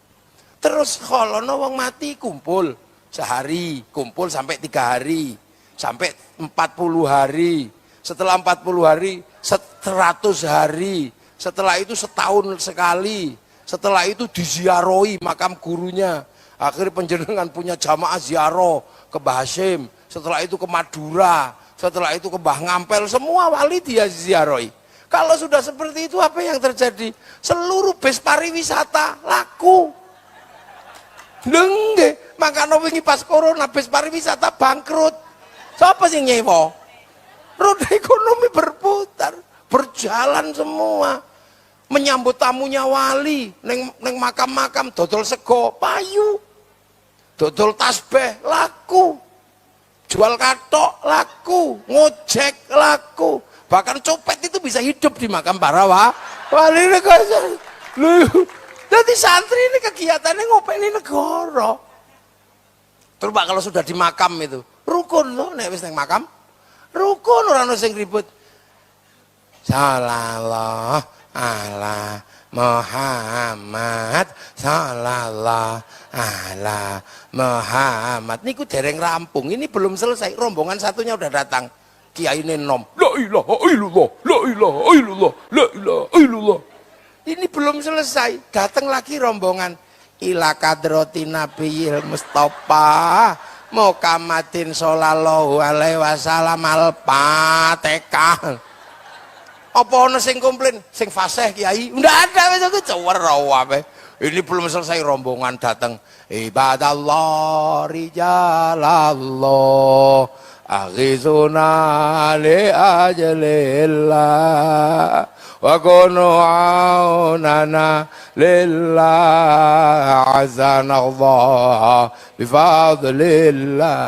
Terus kalau wong mati kumpul sehari, kumpul sampai 3 hari, sampai 40 hari. Setelah 40 hari, 100 hari. Setelah itu setahun sekali. Setelah itu diziarahi makam gurunya. Akhirnya penjenengan punya jamaah ziarah ke Mbah Hasyim. Setelah itu ke Madura. Setelah itu ke Mbah Ngampel. Semua wali dia ziarahi. Kalau sudah seperti itu apa yang terjadi? Seluruh bis pariwisata laku. Lengge, makanya wingi pas corona bis pariwisata bangkrut. Siapa sih nyewa? Roda ekonomi berputar, berjalan semua. Menyambut tamunya wali, neng makam-makam dodol sego payu, dodol tasbih laku, jual katok laku, ngojek laku. Bahkan copet itu bisa hidup di makam para wali negara. Jadi santri ini kegiatannya ngopeni negara. Terus kalau sudah di makam itu, rukun loh, nek wis nang makam, rukun orang sing ribut. Sallallahu ala Muhammad, sallallahu ala Muhammad. Niku dereng rampung, ini belum selesai, rombongan satunya udah datang. Kiai ini nom, la ilaha illallah, la ilaha illallah, la ilaha illallah. Ini belum selesai, datang lagi rombongan ila kadroti nabiyil Mustafa Muhammadin sallallahu alaihi wasallam al-Fatihah. Apa ono sing komplain, sing fasih kiai? Ndak ada wis aku cewero wae. Ini belum selesai rombongan datang. Ibadallah rijalallah aghizuna li ajalillah wa kunu aunana lillah azanallah bifadlillah.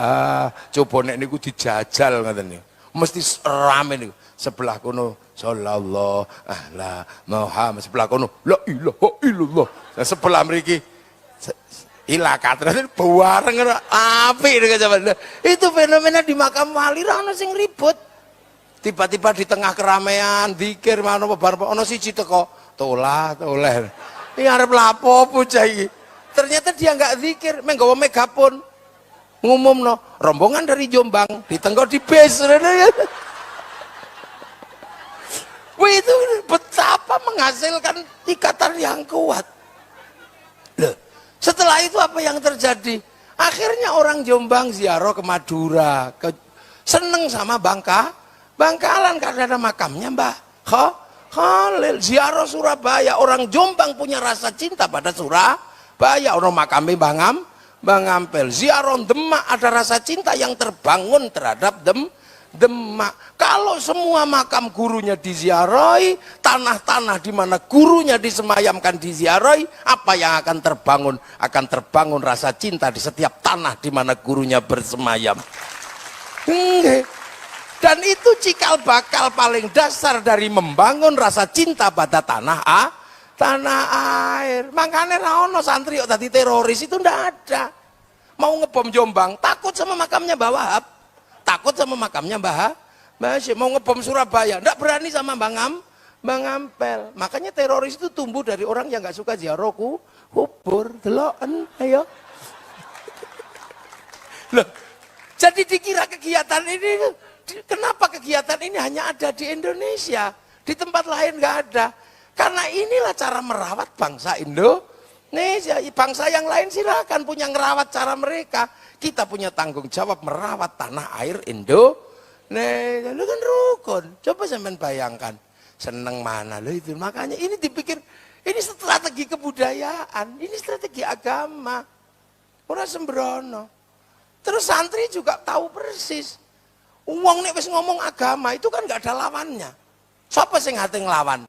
Coba nek niku dijajal ngoten niku mesti rame niku. Sebelah kono sallallahu ala Muhammad, sebelah kono la ilaha illallah, nah, sebelah mriki ila katran bareng apik dengan itu fenomena di makam wali ra ono sing ribut. Tiba-tiba di tengah keramaian zikir mana bar ono siji teko tolah ini arep lapo bocah iki, ternyata dia enggak zikir menggawa megapon ngumumno rombongan dari Jombang ditengok di base. Wah, itu betapa menghasilkan ikatan yang kuat. Loh, setelah itu apa yang terjadi? Akhirnya orang Jombang ziarah ke Madura, seneng sama Bangkalan karena ada makamnya Mbah Khalil. Ziarah Surabaya, orang Jombang punya rasa cinta pada Surabaya. Orang makamnya Bang Ampel. Ziarah Demak ada rasa cinta yang terbangun terhadap Demak. Kalau semua makam gurunya diziarahi, tanah-tanah di mana gurunya disemayamkan diziarahi, apa yang akan terbangun? Akan terbangun rasa cinta di setiap tanah di mana gurunya bersemayam. Dan itu cikal bakal paling dasar dari membangun rasa cinta pada tanah air. Makanya raono santri kok tadi teroris itu ndak ada. Mau ngebom Jombang, takut sama makamnya Mbah Wahab. Takut sama makamnya Mbah Hasyim. Mau ngebom Surabaya, ndak berani sama Bang Ampel. Makanya teroris itu tumbuh dari orang yang nggak suka ziarah kubur. Deloken, ayo. Loh, jadi dikira kegiatan ini, kenapa kegiatan ini hanya ada di Indonesia? Di tempat lain nggak ada. Karena inilah cara merawat bangsa Indonesia. Bangsa yang lain silakan punya ngerawat cara mereka. Kita punya tanggung jawab merawat tanah air Indonesia. Lu kan rukun. Coba sampean bayangkan. Seneng mana lo itu. Makanya ini dipikir, ini strategi kebudayaan. Ini strategi agama. Orang sembrono. Terus santri juga tahu persis. Wong nek wis ngomong agama itu kan gak ada lawannya. Siapa sing ngate nglawan?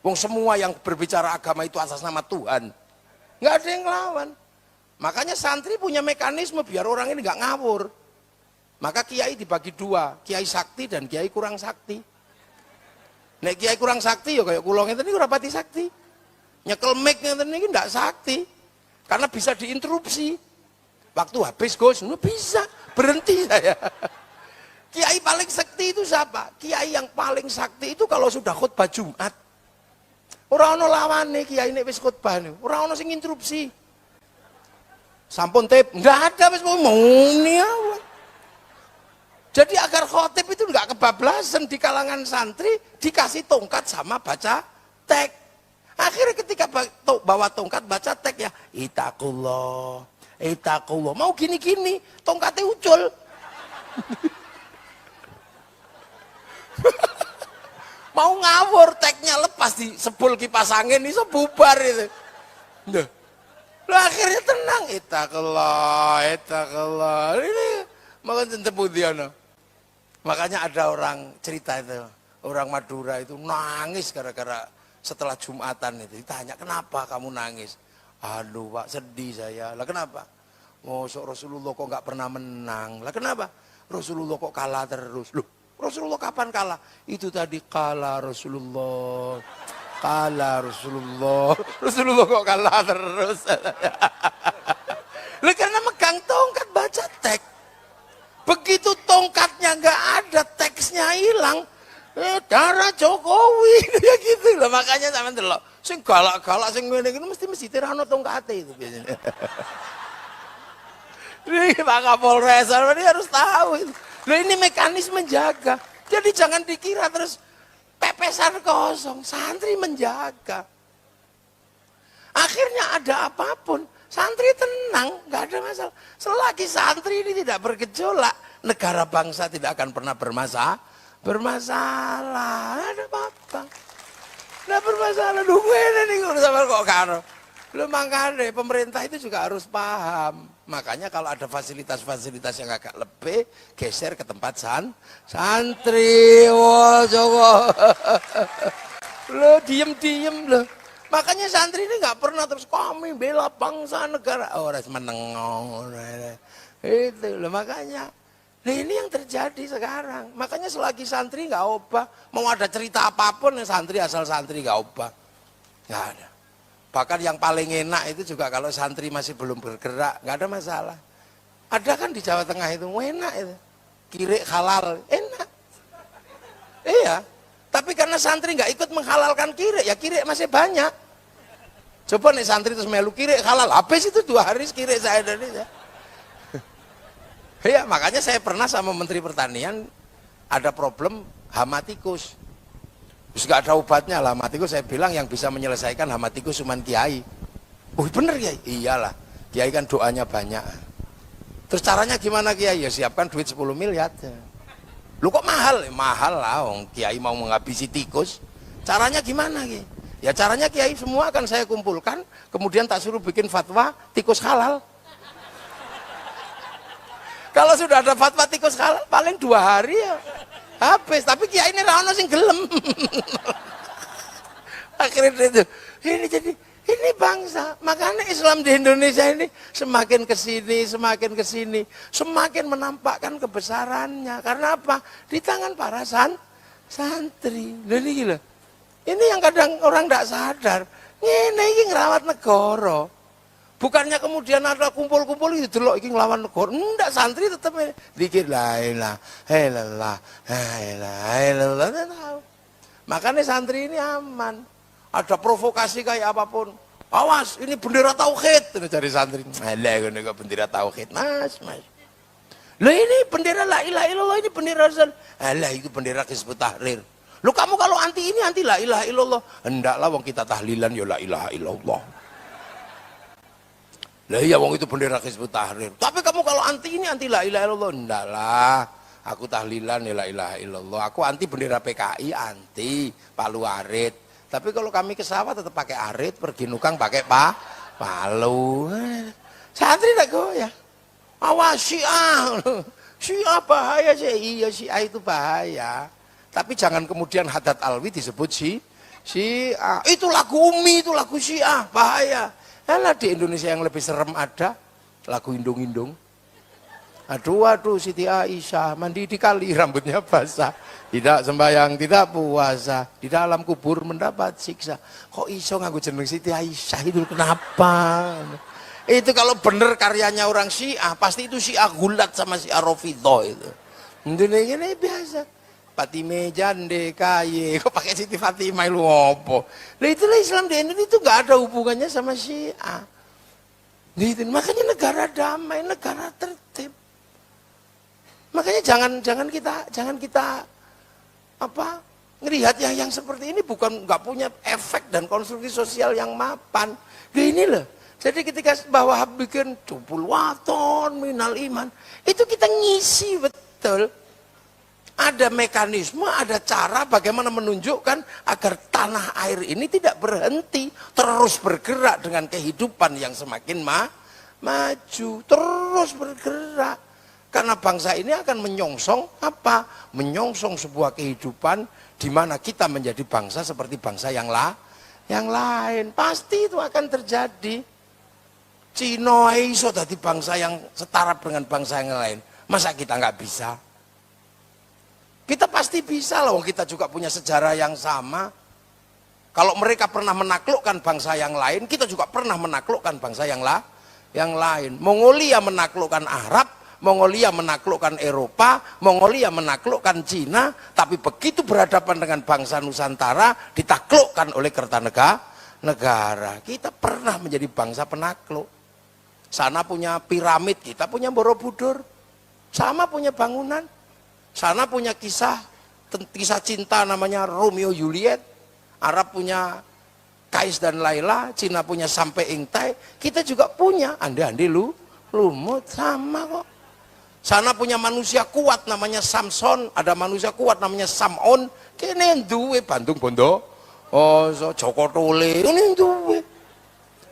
Wong semua yang berbicara agama itu atas nama Tuhan. Nggak ada yang ngelawan. Makanya santri punya mekanisme biar orang ini nggak ngawur. Maka kiai dibagi dua, kiai sakti dan kiai kurang sakti. Nek kiai kurang sakti ya kayak kula ngeten niku rapati sakti. Nyekel mic ngeten niki ndak sakti. Karena bisa diinterupsi. Waktu habis Gus, bisa berhenti saya. Kiai paling sakti itu siapa? Kiai yang paling sakti itu kalau sudah khutbah Jumat. Ora ono lawane kiai nek wis khutbah niku. Ora ono sing interupsi. Sampun tip, enggak ada wis muni ae. Jadi agar khotib itu enggak kebablasan di kalangan santri, dikasih tongkat sama baca teks. Akhirnya ketika bawa tongkat baca teks ya, itakullah, itakullah. Mau gini-gini, tongkatnya ucul. Mau ngawur, teksnya lepas di sebul kipas angin itu bubar itu. Loh, akhirnya tenang, itakullah, itakullah. Ini makan tebudiono. Makanya ada orang cerita itu, orang Madura itu nangis gara-gara setelah Jumatan itu. Ditanya, kenapa kamu nangis? Aduh Pak, sedih saya. Lah kenapa? Mosok Rasulullah kok nggak pernah menang. Lah kenapa? Rasulullah kok kalah terus. Loh, Rasulullah kapan kalah? Itu tadi kalah Rasulullah. Kalah Rasulullah. Rasulullah kok kalah terus. Lah karena megang tongkat baca teks. Begitu tongkatnya nggak ada, teksnya hilang. Darah Jokowi ya gitu lah. Makanya sampean delok sing galak-galak sing ngene iki mesti tirano tongkate itu biasanya. Ini Pak Kapolres ini harus tahu itu. Loh, ini mekanisme menjaga. Jadi jangan dikira terus pepesan kosong, santri menjaga. Akhirnya ada apapun, santri tenang, nggak ada masalah. Selagi santri ini tidak bergejolak, negara bangsa tidak akan pernah bermasalah. Ada apa-apa. Nggak bermasalah. Nunggu ini nih sama kok karo. Lu makanya pemerintah itu juga harus paham. Makanya kalau ada fasilitas-fasilitas yang agak lebih, geser ke tempat santri. Wah, coba. Lo diem lo. Makanya santri ini nggak pernah terus kami bela bangsa negara. Oh, harus menengok. Itu lo makanya. Nah ini yang terjadi sekarang. Makanya selagi santri nggak obah, mau ada cerita apapun santri asal santri nggak obah, nggak ada. Bahkan yang paling enak itu juga kalau santri masih belum bergerak, nggak ada masalah. Ada kan di Jawa Tengah itu enak itu, kirik halal enak. Iya. Tapi karena santri nggak ikut menghalalkan kirik, ya kirik masih banyak. Coba nih santri terus melu kirik halal, habis itu 2 hari kirik saya dari ya. Ya makanya saya pernah sama Menteri Pertanian ada problem hama tikus. Terus nggak ada obatnya lah hama tikus. Saya bilang yang bisa menyelesaikan hama tikus cuma kiai. Oh bener ya, iyalah. Kiai kan doanya banyak. Terus caranya gimana kiai? Ya siapkan duit 10 miliar. Lu kok mahal? Mahal lah, kiai mau menghabisi tikus. Caranya gimana kiai? Ya caranya kiai semua akan saya kumpulkan, kemudian tak suruh bikin fatwa tikus halal. Kalau sudah ada fatwa tikus halal, paling 2 hari ya habis. Tapi kiai ini rano sing gelem. Akhirnya itu, ini jadi ini bangsa. Makanya Islam di Indonesia ini semakin kesini, semakin menampakkan kebesarannya. Karena apa? Di tangan para santri. Ini gila. Ini yang kadang orang tidak sadar. Ini ngerawat negara. Bukannya kemudian ada kumpul-kumpul itu delok iki nglawan negara. Enggak, santri tetap dikir la ilaha illallah. Makanya santri ini aman. Ada provokasi kayak apapun. Awas, ini bendera tauhid dari santri. Alah, ini kok bendera tauhid, Mas. Lah ini bendera la ilaha illallah, ini bendera alah itu bendera Hizbut Tahrir. Lu kamu kalau anti ini anti la ilaha illallah. Hendaklah wong kita tahlilan ya la ilaha illallah. Lah iya wong itu bendera Hizbut Tahrir. Tapi kamu kalau anti ini anti la ilaha illallah. Hendaklah aku tahlilan ya la ilaha illallah. Aku anti bendera PKI, anti Palu Arit. Tapi kalau kami ke sawah tetap pakai arit, pergi nukang pakai palu. Santri tak goyah. Awas Syiah. Syiah bahaya sih. Iya Syiah itu bahaya. Tapi jangan kemudian Haddad Alwi disebut Syiah. Itu lagu Umi, itu lagu Syiah, bahaya. Alah di Indonesia yang lebih serem ada lagu Indung-Indung. Aduh Siti Aisyah mandi di kali rambutnya basah, tidak sembahyang tidak puasa, di dalam kubur mendapat siksa. Kok iso nganggo jeneng Siti Aisyah itu kenapa? Itu kalau bener karyanya orang Syiah pasti itu Syiah gulat sama Syiah Rafidhah itu. Indonesia ini biasa. Fatime jande kaye, kok pakai Siti Fatimah lu ngopo? Lah itulah Islam di Indonesia itu nggak ada hubungannya sama Syiah. Gitu. Makanya negara damai, negara tertib. Makanya jangan kita apa ngelihat yang seperti ini bukan nggak punya efek dan konstruksi sosial yang mapan. Gini loh. Jadi ketika bahwa bikin jubul waton minal iman, itu kita ngisi betul. Ada mekanisme, ada cara bagaimana menunjukkan agar tanah air ini tidak berhenti, terus bergerak dengan kehidupan yang semakin maju, terus bergerak. Karena bangsa ini akan menyongsong apa? Menyongsong sebuah kehidupan di mana kita menjadi bangsa seperti bangsa yang lain. Pasti itu akan terjadi. Cina iso dadi bangsa yang setara dengan bangsa yang lain. Masa kita nggak bisa? Kita pasti bisa loh, kita juga punya sejarah yang sama. Kalau mereka pernah menaklukkan bangsa yang lain, kita juga pernah menaklukkan bangsa yang lain. Mongolia menaklukkan Arab, Mongolia menaklukkan Eropa, Mongolia menaklukkan Cina, tapi begitu berhadapan dengan bangsa Nusantara, ditaklukkan oleh Kertanegara. Kita pernah menjadi bangsa penakluk. Sana punya piramid, kita punya Borobudur. Sama punya bangunan. Sana punya kisah cinta namanya Romeo Juliet. Arab punya Kais dan Laila, Cina punya Sampai Ingtai, kita juga punya ande-ande lumut sama kok. Sana punya manusia kuat namanya Samson, ada manusia kuat namanya Samon, kene yang duwe Bandung Bondo, oh so, Joko Tole, ini yang duwe.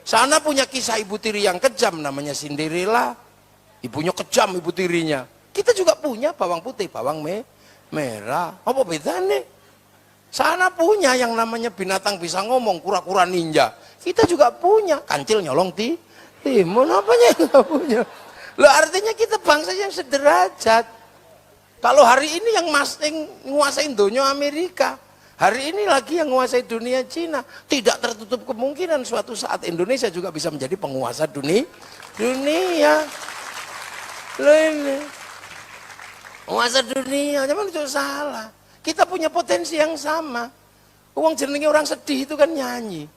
Sana punya kisah ibu tiri yang kejam namanya Cinderella, ibunya kejam ibu tirinya. Kita juga punya bawang putih, bawang merah, apa bedanya? Sana punya yang namanya binatang bisa ngomong, kura-kura ninja. Kita juga punya, kancil nyolong timun, apanya nggak punya. Loh artinya kita bangsa yang sederajat. Kalau hari ini yang nguasain dunia Amerika, hari ini lagi yang menguasai dunia Cina, tidak tertutup kemungkinan suatu saat Indonesia juga bisa menjadi penguasa dunia. Loh ini, penguasa dunia, cuman itu salah. Kita punya potensi yang sama. Uang jenenge orang sedih itu kan nyanyi,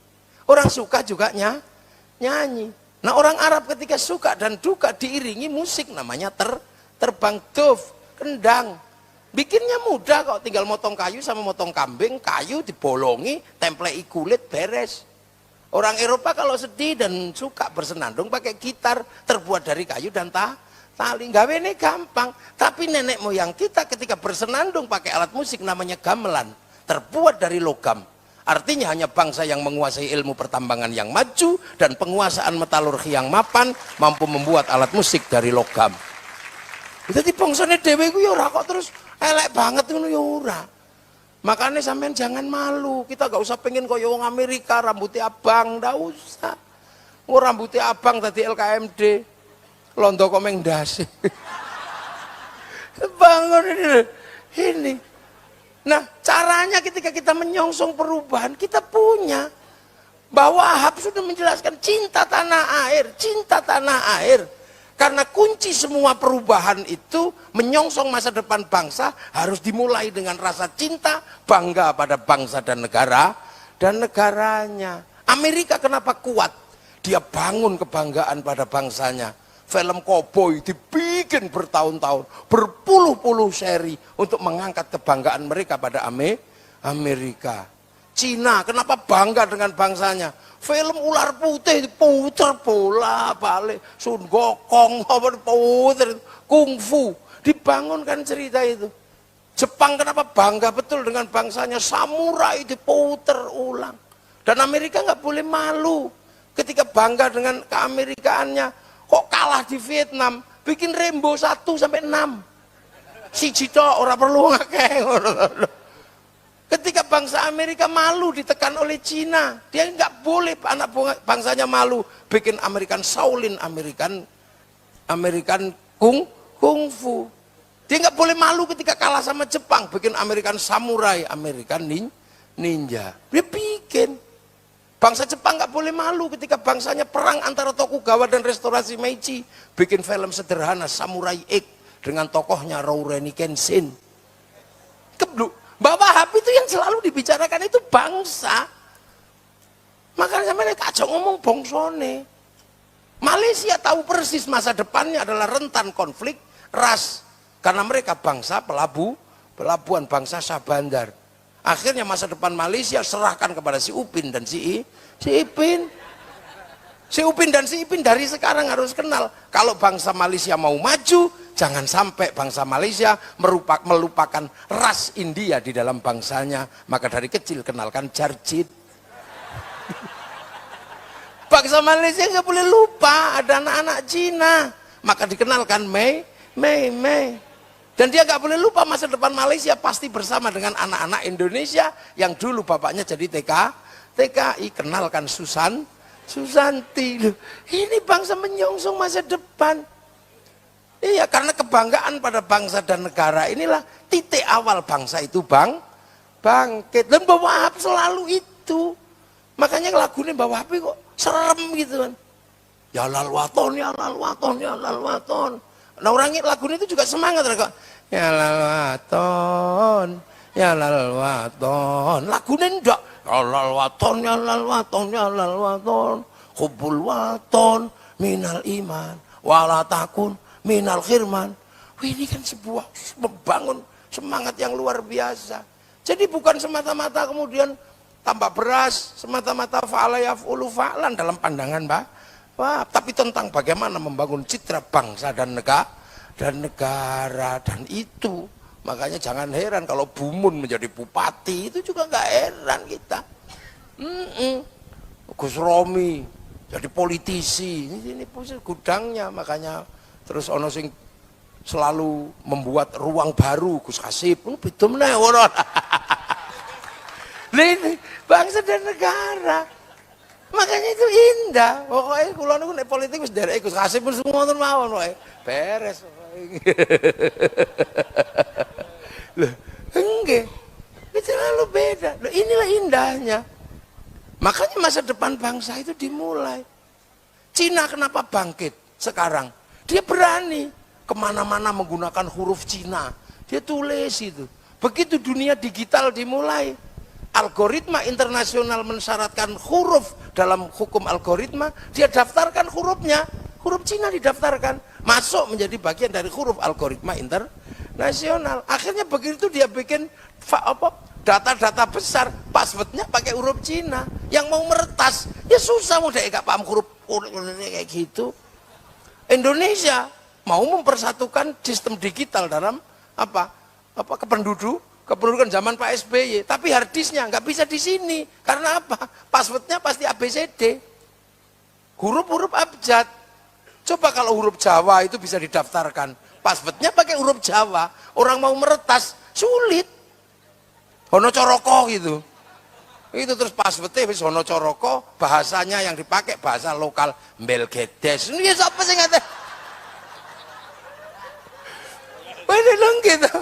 orang suka juga nyanyi. Nah orang Arab ketika suka dan duka diiringi musik namanya terbang duf, kendang. Bikinnya mudah kok, tinggal motong kayu sama motong kambing, kayu dibolongi, templei kulit, beres. Orang Eropa kalau sedih dan suka bersenandung pakai gitar terbuat dari kayu dan tali. Gawe ini gampang, tapi nenek moyang kita ketika bersenandung pakai alat musik namanya gamelan, terbuat dari logam. Artinya hanya bangsa yang menguasai ilmu pertambangan yang maju dan penguasaan metalurgi yang mapan mampu membuat alat musik dari logam. Jadi bangsane dhewe ku ya ora kok terus elek banget ngono ya ora. Makanya sampean jangan malu. Kita gak usah pengen kaya wong Amerika rambutnya abang, ndak usah. Oh rambutnya abang tadi LKMD. Londo komeng ndase. Bangun ini. Nah caranya ketika kita menyongsong perubahan kita punya. Bahwa Wahab sudah menjelaskan cinta tanah air. Karena kunci semua perubahan itu menyongsong masa depan bangsa harus dimulai dengan rasa cinta, bangga pada bangsa dan negaranya. Amerika kenapa kuat? Dia bangun kebanggaan pada bangsanya. Film koboi dibikin bertahun-tahun, berpuluh-puluh seri untuk mengangkat kebanggaan mereka pada Amerika. Cina kenapa bangga dengan bangsanya? Film ular putih diputer bola balik, Sun Gokong puter, kungfu, dibangunkan cerita itu. Jepang kenapa bangga betul dengan bangsanya? Samurai diputer ulang. Dan Amerika nggak boleh malu ketika bangga dengan keamerikaannya. Kok kalah di Vietnam, bikin Rainbow 1 sampai 6. Siji tok ora perlu ngakeh. Ketika bangsa Amerika malu ditekan oleh Cina, dia nggak boleh anak bangsanya malu bikin American Shaolin, American Kung Fu. Dia nggak boleh malu ketika kalah sama Jepang, bikin American Samurai, American Ninja. Dia bikin. Bangsa Jepang nggak boleh malu ketika bangsanya perang antara Tokugawa dan restorasi Meiji, bikin film sederhana Samurai X dengan tokohnya Rurouni Kenshin. Bahwa Wahab itu yang selalu dibicarakan itu bangsa. Makanya sampai kacau ngomong bongsone. Malaysia tahu persis masa depannya adalah rentan konflik ras karena mereka bangsa pelabuhan bangsa Shah Bandar. Akhirnya masa depan Malaysia serahkan kepada si Upin dan si Ipin. Si Upin dan si Ipin dari sekarang harus kenal. Kalau bangsa Malaysia mau maju, jangan sampai bangsa Malaysia melupakan ras India di dalam bangsanya. Maka dari kecil kenalkan Jarjit. Bangsa Malaysia nggak boleh lupa ada anak-anak Cina. Maka dikenalkan Mei. Dan dia nggak boleh lupa masa depan Malaysia pasti bersama dengan anak-anak Indonesia yang dulu bapaknya jadi TKI. Kenalkan Susanti. Ini bangsa menyongsong masa depan. Iya, karena kebanggaan pada bangsa dan negara inilah titik awal bangsa itu bangkit. Dan Mbah Wahab selalu itu. Makanya lagunya Mbah Wahab kok serem gitu kan. Ya lal waton, ya lal waton, ya lal waton. Nah orang lagunya itu juga semangat kok. Ya lal waton, ya lal waton. Lagunya enggak. Ya lal waton, ya lal waton, ya lal waton. Hubbul waton minal iman, walatakun minal khirman. Ini kan sebuah membangun semangat yang luar biasa. Jadi bukan semata-mata kemudian tambah beras semata-mata fa'ala yaf'ulu fa'lan dalam pandangan Wah, tapi tentang bagaimana membangun citra bangsa dan negara dan itu. Makanya jangan heran kalau Bumun menjadi bupati, itu juga nggak heran kita. Gus Romi jadi politisi, ini gudangnya. Makanya terus ono sing selalu membuat ruang baru, Gus Kasip, beda meneh ora. Ini bangsa dan negara. Makanya itu indah. Pokoknya kula niku nek politik wis derek Gus Kasip pun semua ngoten mawon wae. Beres. Loh, enggak. Itu terlalu beda. Loh, inilah indahnya. Makanya masa depan bangsa itu dimulai. Cina kenapa bangkit sekarang? Dia berani kemana-mana menggunakan huruf Cina. Dia tulis itu. Begitu dunia digital dimulai, algoritma internasional mensyaratkan huruf dalam hukum algoritma, dia daftarkan hurufnya, huruf Cina didaftarkan, masuk menjadi bagian dari huruf algoritma internasional. Akhirnya begitu dia bikin data-data besar, passwordnya pakai huruf Cina. Yang mau meretas, ya susah, udah gak paham huruf kayak gitu. Indonesia mau mempersatukan sistem digital dalam kependudukan zaman Pak SBY, tapi harddisknya nggak bisa di sini. Karena apa? Passwordnya pasti ABCD, huruf-huruf abjad. Coba kalau huruf Jawa itu bisa didaftarkan, passwordnya pakai huruf Jawa, orang mau meretas sulit. Hono coroko gitu. Itu terus passwordnya wis hono coroko, bahasanya yang dipakai bahasa lokal Mbelgedes. Ini siapa sih ngata? Ini dong gitu.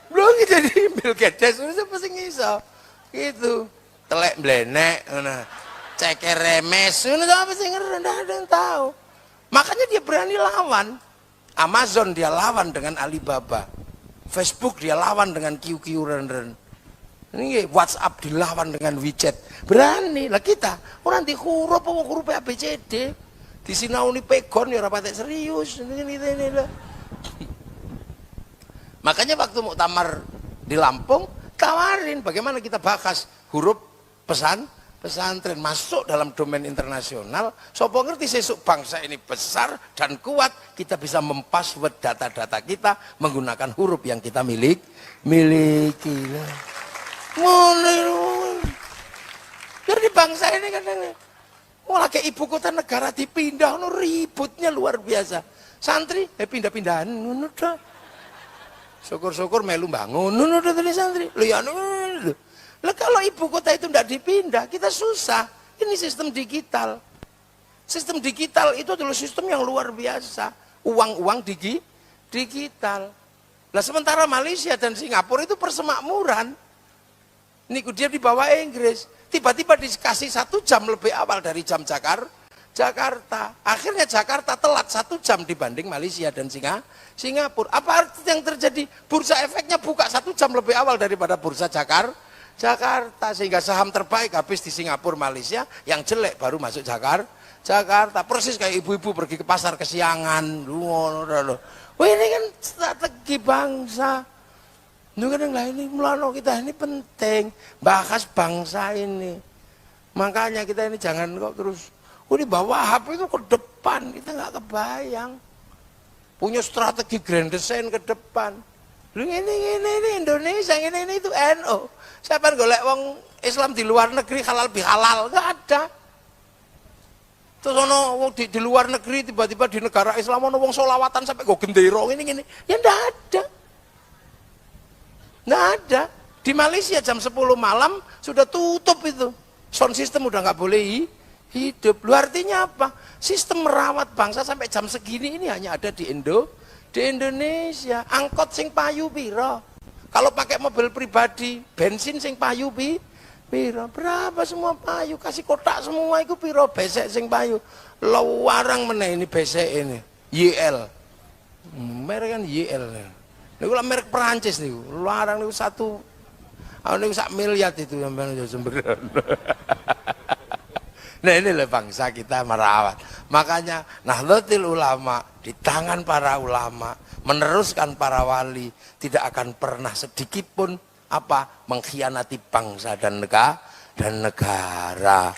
Belum jadi Mbelgedes, siapa sih ngiso? Gitu. Telek blenek, ceker remes, siapa sih ngerti? Nggak ada yang tahu. Makanya dia berani lawan. Amazon dia lawan dengan Alibaba. Facebook dia lawan dengan QQ Ren. Ini WhatsApp dilawan dengan WeChat. Berani lah kita. Orang di huruf ABCD. Di sinauni pegon ya rapatek serius. Ini lah. Makanya waktu muktamar di Lampung tawarin bagaimana kita bahas huruf pesantren masuk dalam domain internasional. Sopo ngerti sesuk bangsa ini besar dan kuat, kita bisa mempassword data-data kita menggunakan huruf yang kita miliki. Jadi bangsa ini kadang lagi ibu kota negara dipindah, ributnya luar biasa. Santri pindah-pindahan ngono dah. Syukur-syukur melu bangun udah tulis santri. Lah kalau ibu kota itu tidak dipindah, kita susah. Ini sistem digital. Sistem digital itu adalah sistem yang luar biasa. Uang-uang digital. Lah sementara Malaysia dan Singapura itu persemakmuran. Niku dia di bawah Inggris. Tiba-tiba dikasih 1 jam lebih awal dari jam Jakarta. Akhirnya Jakarta telat 1 jam dibanding Malaysia dan Singapura. Apa arti yang terjadi? Bursa efeknya buka 1 jam lebih awal daripada bursa Jakarta. Sehingga saham terbaik habis di Singapura, Malaysia. Yang jelek baru masuk Jakarta. Persis kayak ibu-ibu pergi ke pasar kesiangan. Wah, ini kan strategi bangsa. Ini mulano kita ini penting. Bahas bangsa ini. Makanya kita ini jangan kok terus di bawah HP itu ke depan, kita nggak kebayang. Punya strategi grand design ke depan. Ini Indonesia, ini itu NU. Siapa yang golek wong Islam di luar negeri halal bihalal? Nggak ada. Terus di luar negeri tiba-tiba di negara Islam ono wong solawatan sampai go gendero ini. Ya nggak ada. Nggak ada. Di Malaysia jam 10 malam sudah tutup itu. Sound system udah nggak boleh hidup. Lu artinya apa? Sistem merawat bangsa sampai jam segini ini hanya ada di Indonesia. Angkot sing payu piro? Kalau pakai mobil pribadi, bensin sing payu piro? Berapa semua payu? Kasih kotak semua itu piro? Besek sing payu. Lawarang meneh ini besek ini. YL. Merek kan YL. Ini kalau merek Perancis nih. Larang nih satu. Ini 1 miliar itu yang sumber. Nah inilah bangsa kita merawat. Makanya Nahdlatul Ulama di tangan para ulama meneruskan para wali tidak akan pernah sedikit pun mengkhianati bangsa dan dan negara.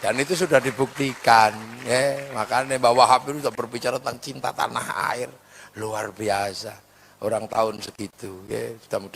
Dan itu sudah dibuktikan, ya. Makanya Mbak Wahab itu sudah berbicara tentang cinta tanah air, luar biasa. Orang tahun segitu, ya. Mudah-mudahan